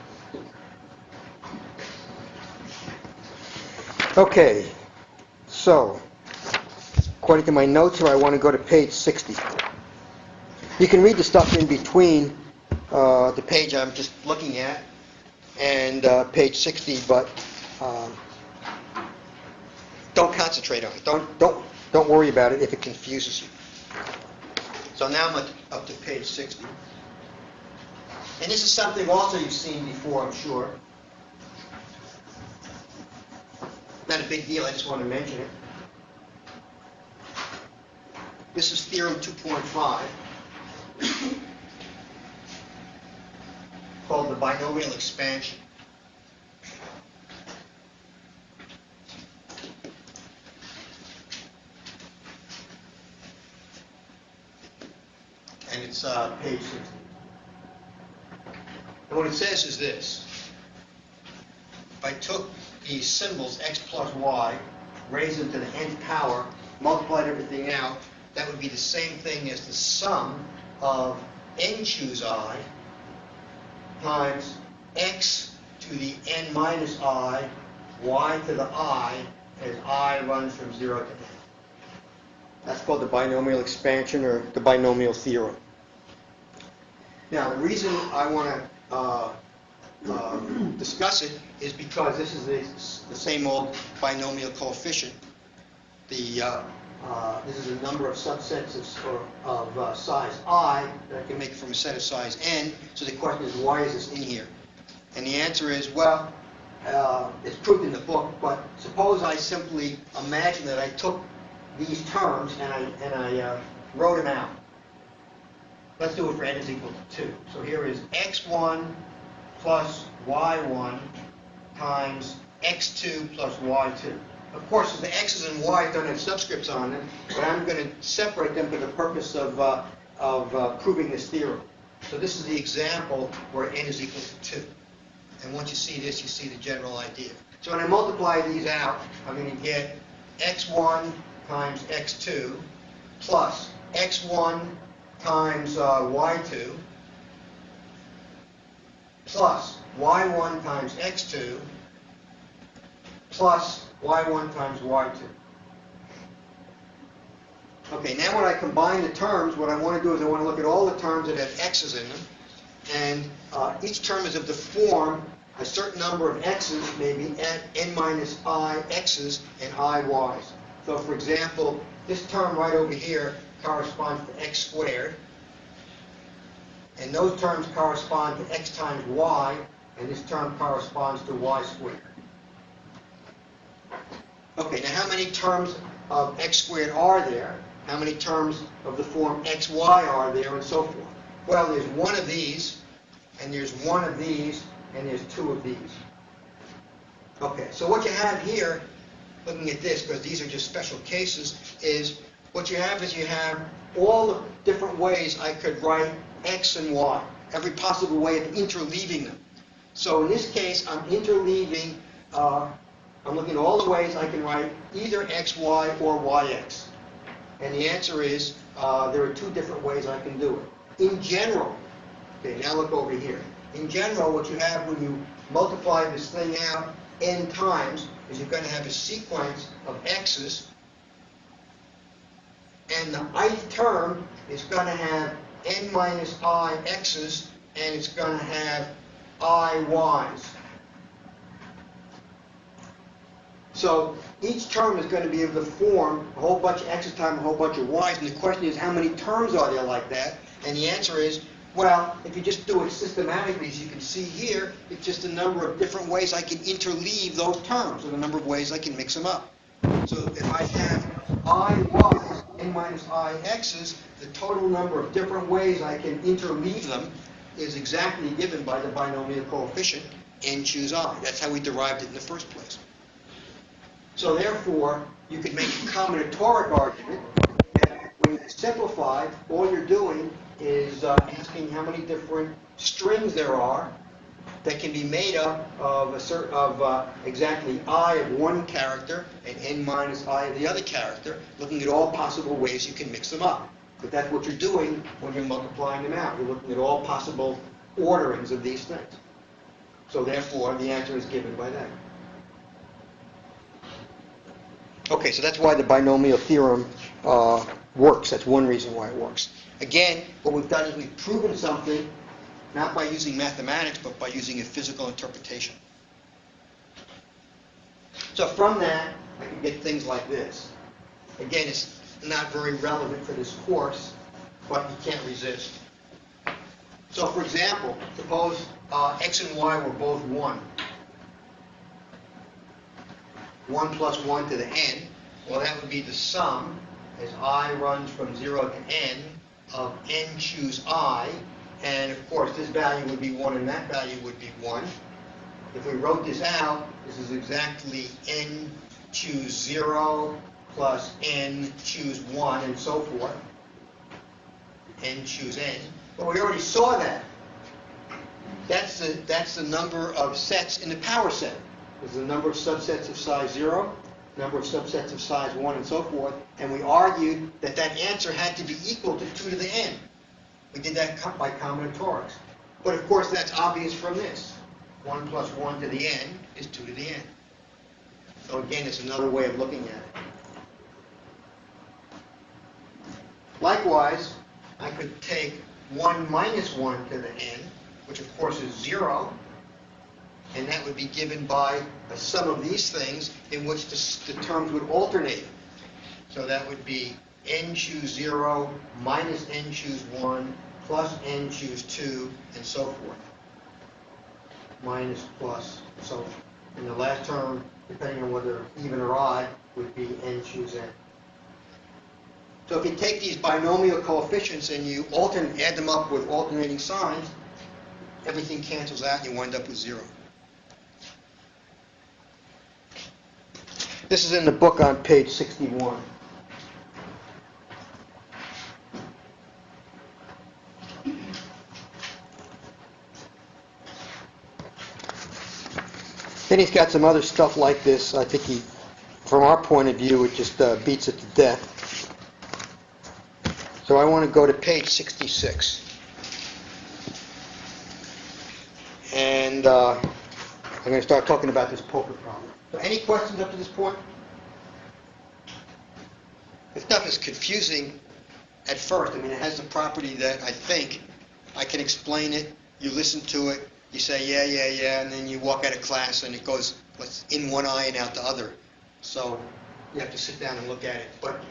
Speaker 1: Okay, so, according to my notes here, I want to go to page 60. You can read the stuff in between the page I'm just looking at and page 60, but don't concentrate on it. Don't worry about it if it confuses you. So now I'm up to page 60. And this is something also you've seen before, I'm sure. Not a big deal, I just want to mention it. This is theorem 2.5, called the binomial expansion. And it's page 60. And what it says is this. If I took these symbols, x plus y, raised them to the nth power, multiplied everything out, that would be the same thing as the sum of n choose I times x to the n minus I, y to the I, as I runs from 0 to n. That's called the binomial expansion or the binomial theorem. Now, the reason I want to discuss it is because this is the same old binomial coefficient. This is a number of subsets of size I that I can make from a set of size n. So the question is, why is this in here? And the answer is, well, it's proved in the book, but suppose I simply imagine that I took these terms and I wrote them out. Let's do it for n is equal to 2. So here is x1 plus y1 times x2 plus y2. Of course, the x's and y's don't have subscripts on them, but I'm going to separate them for the purpose of proving this theorem. So this is the example where n is equal to 2. And once you see this, you see the general idea. So when I multiply these out, I'm going to get x1 times x2 plus x1 times y2 plus y1 times x2 plus y1 times y2. Okay, now when I combine the terms, what I want to do is I want to look at all the terms that have x's in them, and each term is of the form a certain number of x's, maybe n minus I x's and I y's. So for example, this term right over here corresponds to x squared, and those terms correspond to x times y, and this term corresponds to y squared. Okay, now how many terms of x squared are there? How many terms of the form xy are there, and so forth? Well, there's one of these, and there's one of these, and there's two of these. Okay, so what you have here, looking at this, because these are just special cases, is what you have is you have all the different ways I could write x and y, every possible way of interleaving them. So in this case, I'm interleaving I'm looking at all the ways I can write either xy or yx. And the answer is, there are two different ways I can do it. In general, okay, now look over here. In general, what you have when you multiply this thing out n times is you're going to have a sequence of x's, and the ith term is going to have n minus I x's, and it's going to have I y's. So each term is going to be able to form a whole bunch of x's times a whole bunch of y's, and the question is, how many terms are there like that? And the answer is, well, if you just do it systematically, as you can see here, it's just a number of different ways I can interleave those terms, or the number of ways I can mix them up. So if I have I y's, n minus I x's, the total number of different ways I can interleave them is exactly given by the binomial coefficient, n choose I. That's how we derived it in the first place. So therefore, you could make a combinatoric argument that when you simplify, all you're doing is asking how many different strings there are that can be made up of exactly I of one character and n minus I of the other character, looking at all possible ways you can mix them up. But that's what you're doing when you're multiplying them out. You're looking at all possible orderings of these things. So therefore, the answer is given by that. Okay, so that's why the binomial theorem works. That's one reason why it works. Again, what we've done is we've proven something, not by using mathematics, but by using a physical interpretation. So from that, I can get things like this. Again, it's not very relevant for this course, but you can't resist. So for example, suppose x and y were both 1. 1 plus 1 to the n, well, that would be the sum, as I runs from 0 to n, of n choose I, and of course this value would be 1 and that value would be 1. If we wrote this out, this is exactly n choose 0 plus n choose 1 and so forth. N choose n. But we already saw that. That's the number of sets in the power set. There's the number of subsets of size 0, number of subsets of size 1, and so forth. And we argued that that answer had to be equal to 2 to the n. We did that by combinatorics. But of course, that's obvious from this. 1 plus 1 to the n is 2 to the n. So again, it's another way of looking at it. Likewise, I could take 1 minus 1 to the n, which of course is 0. And that would be given by a sum of these things in which the terms would alternate. So that would be n choose 0 minus n choose 1 plus n choose 2 and so forth. Minus, plus, so forth. And the last term, depending on whether even or odd, would be n choose n. So if you take these binomial coefficients and you add them up with alternating signs, everything cancels out and you wind up with 0. This is in the book on page 61. Then he's got some other stuff like this. I think from our point of view, it just beats it to death. So I want to go to page 66. And I'm going to start talking about this poker problem. So any questions up to this point? This stuff is confusing at first. I mean, it has the property that I think I can explain it, you listen to it, you say, yeah, and then you walk out of class and it goes in one eye and out the other. So you have to sit down and look at it. But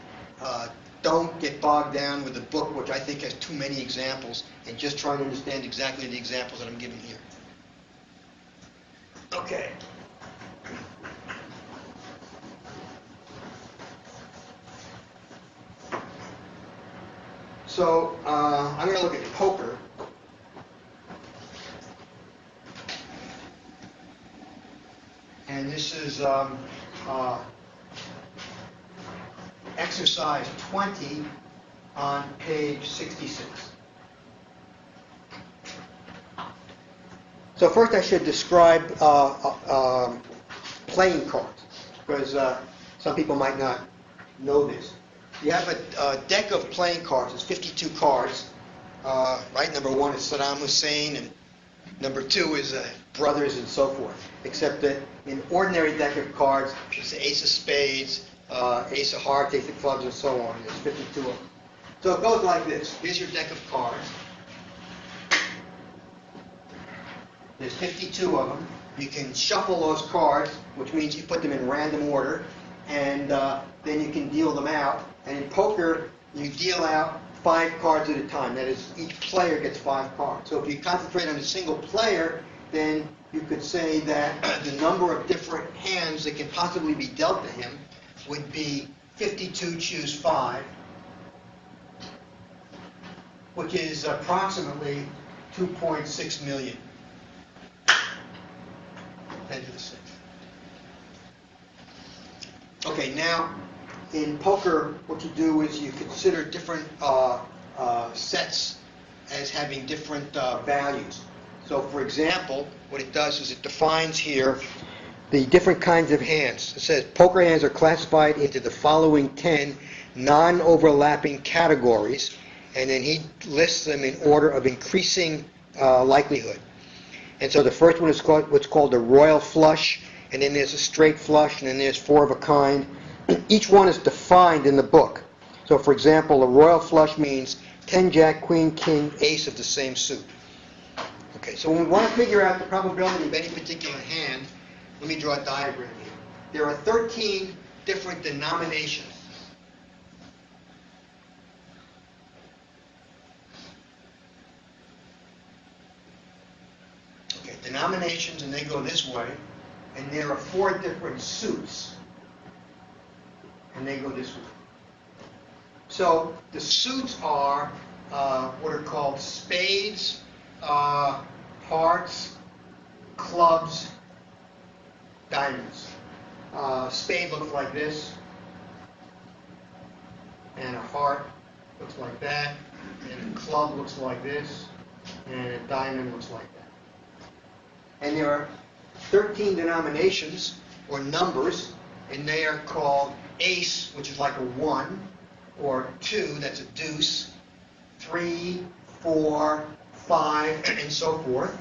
Speaker 1: don't get bogged down with the book, which I think has too many examples, and just try to understand exactly the examples that I'm giving here. Okay. So I'm going to look at poker. And this is exercise 20 on page 66. So first I should describe playing cards. because some people might not know this. You have a deck of playing cards. It's 52 cards. Right? Number 1 is Saddam Hussein, and number 2 is brothers and so forth. Except that in ordinary deck of cards, it's the ace of spades, ace of hearts, ace of clubs, and so on. There's 52 of them. So it goes like this. Here's your deck of cards. There's 52 of them. You can shuffle those cards, which means you put them in random order, and then you can deal them out. And in poker, you deal out 5 cards at a time. That is, each player gets 5 cards. So if you concentrate on a single player, then you could say that the number of different hands that can possibly be dealt to him would be 52 choose 5, which is approximately 2.6 million. 10 to the 6th. Okay, now in poker, what you do is you consider different sets as having different values. So, for example, what it does is it defines here the different kinds of hands. It says poker hands are classified into the following 10 non-overlapping categories, and then he lists them in order of increasing likelihood. And so the first one is called, what's called a royal flush, and then there's a straight flush, and then there's 4 of a kind. Each one is defined in the book. So, for example, a royal flush means 10 jack, queen, king, ace of the same suit. Okay, so when we want to figure out the probability of any particular hand, let me draw a diagram here. There are 13 different denominations. Okay, denominations, and they go this way, and there are 4 different suits, and they go this way. So the suits are what are called spades, hearts, clubs, diamonds. Spade looks like this, and a heart looks like that, and a club looks like this, and a diamond looks like that. And there are 13 denominations, or numbers, and they are called ace, which is like a 1, or 2, that's a deuce, 3, 4, 5, and so forth.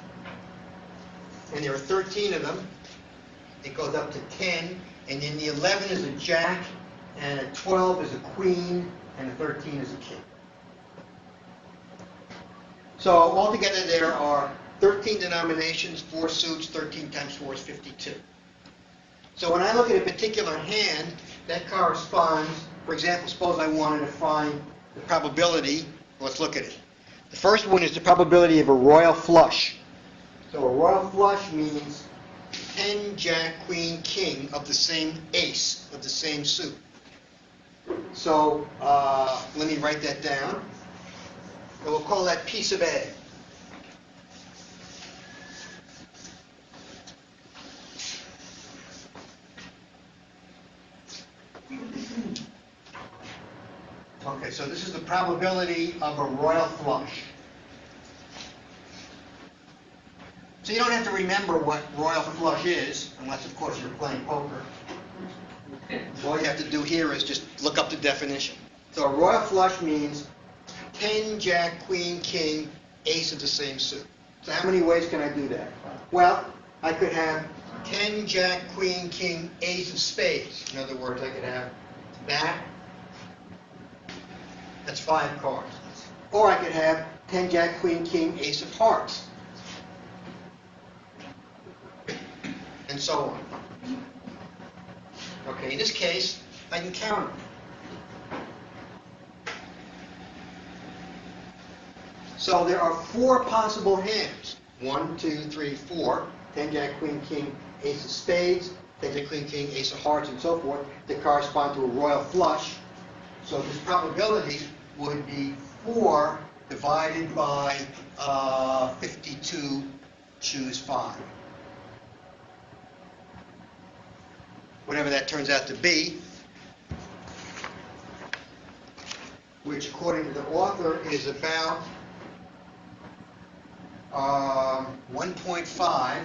Speaker 1: And there are 13 of them. It goes up to 10, and then the 11 is a jack, and a 12 is a queen, and a 13 is a king. So altogether there are 13 denominations, 4 suits, 13 times 4 is 52. So when I look at a particular hand, that corresponds, for example, suppose I wanted to find the probability. Let's look at it. The first one is the probability of a royal flush. So a royal flush means 10 jack, queen, king of the same ace, of the same suit. So let me write that down. And we'll call that piece of A. Okay, so this is the probability of a royal flush. So you don't have to remember what royal flush is, unless of course you're playing poker. All you have to do here is just look up the definition. So a royal flush means 10 jack, queen, king, ace of the same suit. So how many ways can I do that? Well, I could have 10 jack, queen, king, ace of spades. In other words, I could have that. That's 5 cards. Or I could have 10 jack, queen, king, ace of hearts. And so on. Okay, in this case, I can count them. So there are 4 possible hands. 1, 2, 3, 4. 10 jack, queen, king, ace of spades, 10 jack, queen, king, ace of hearts, and so forth, that correspond to a royal flush. So this probability would be 4 divided by 52, choose 5. Whatever that turns out to be, which according to the author is about 1.5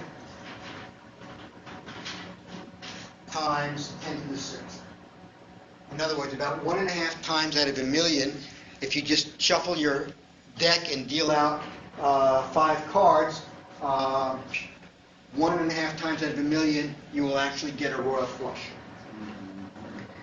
Speaker 1: times 10 to the 6th. In other words, about 1.5 times out of a million, if you just shuffle your deck and deal out 5 cards, 1.5 times out of a million, you will actually get a royal flush.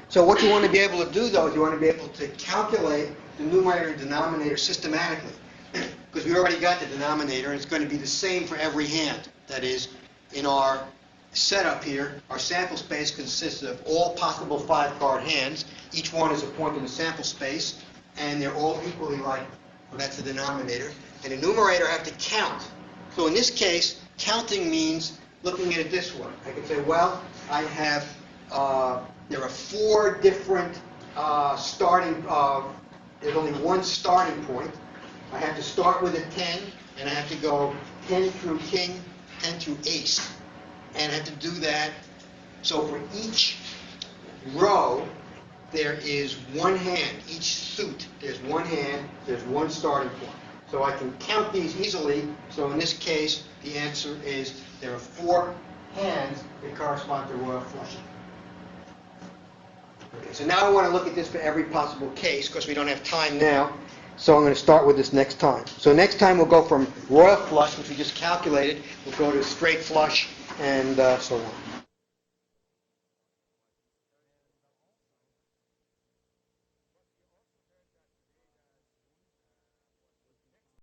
Speaker 1: So what you want to be able to do, though, is you want to be able to calculate the numerator and denominator systematically. Because we already got the denominator, and it's going to be the same for every hand. That is, in our setup here, our sample space consists of all possible 5-card hands. Each one is a point in the sample space, and they're all equally likely. Well, that's the denominator. And the numerator I have to count. So in this case, counting means looking at it this way. I can say, well, I have, there are 4 different starting, there's only one starting point. I have to start with a 10, and I have to go 10 through king, 10 through ace. And I have to do that. So for each row, there is one hand. Each suit, there's one hand, there's one starting point. So I can count these easily. So in this case, the answer is there are 4 hands that correspond to royal flushing. Okay, so now I want to look at this for every possible case, because we don't have time now. So I'm going to start with this next time. So next time we'll go from royal flush, which we just calculated, we'll go to straight flush, and so on.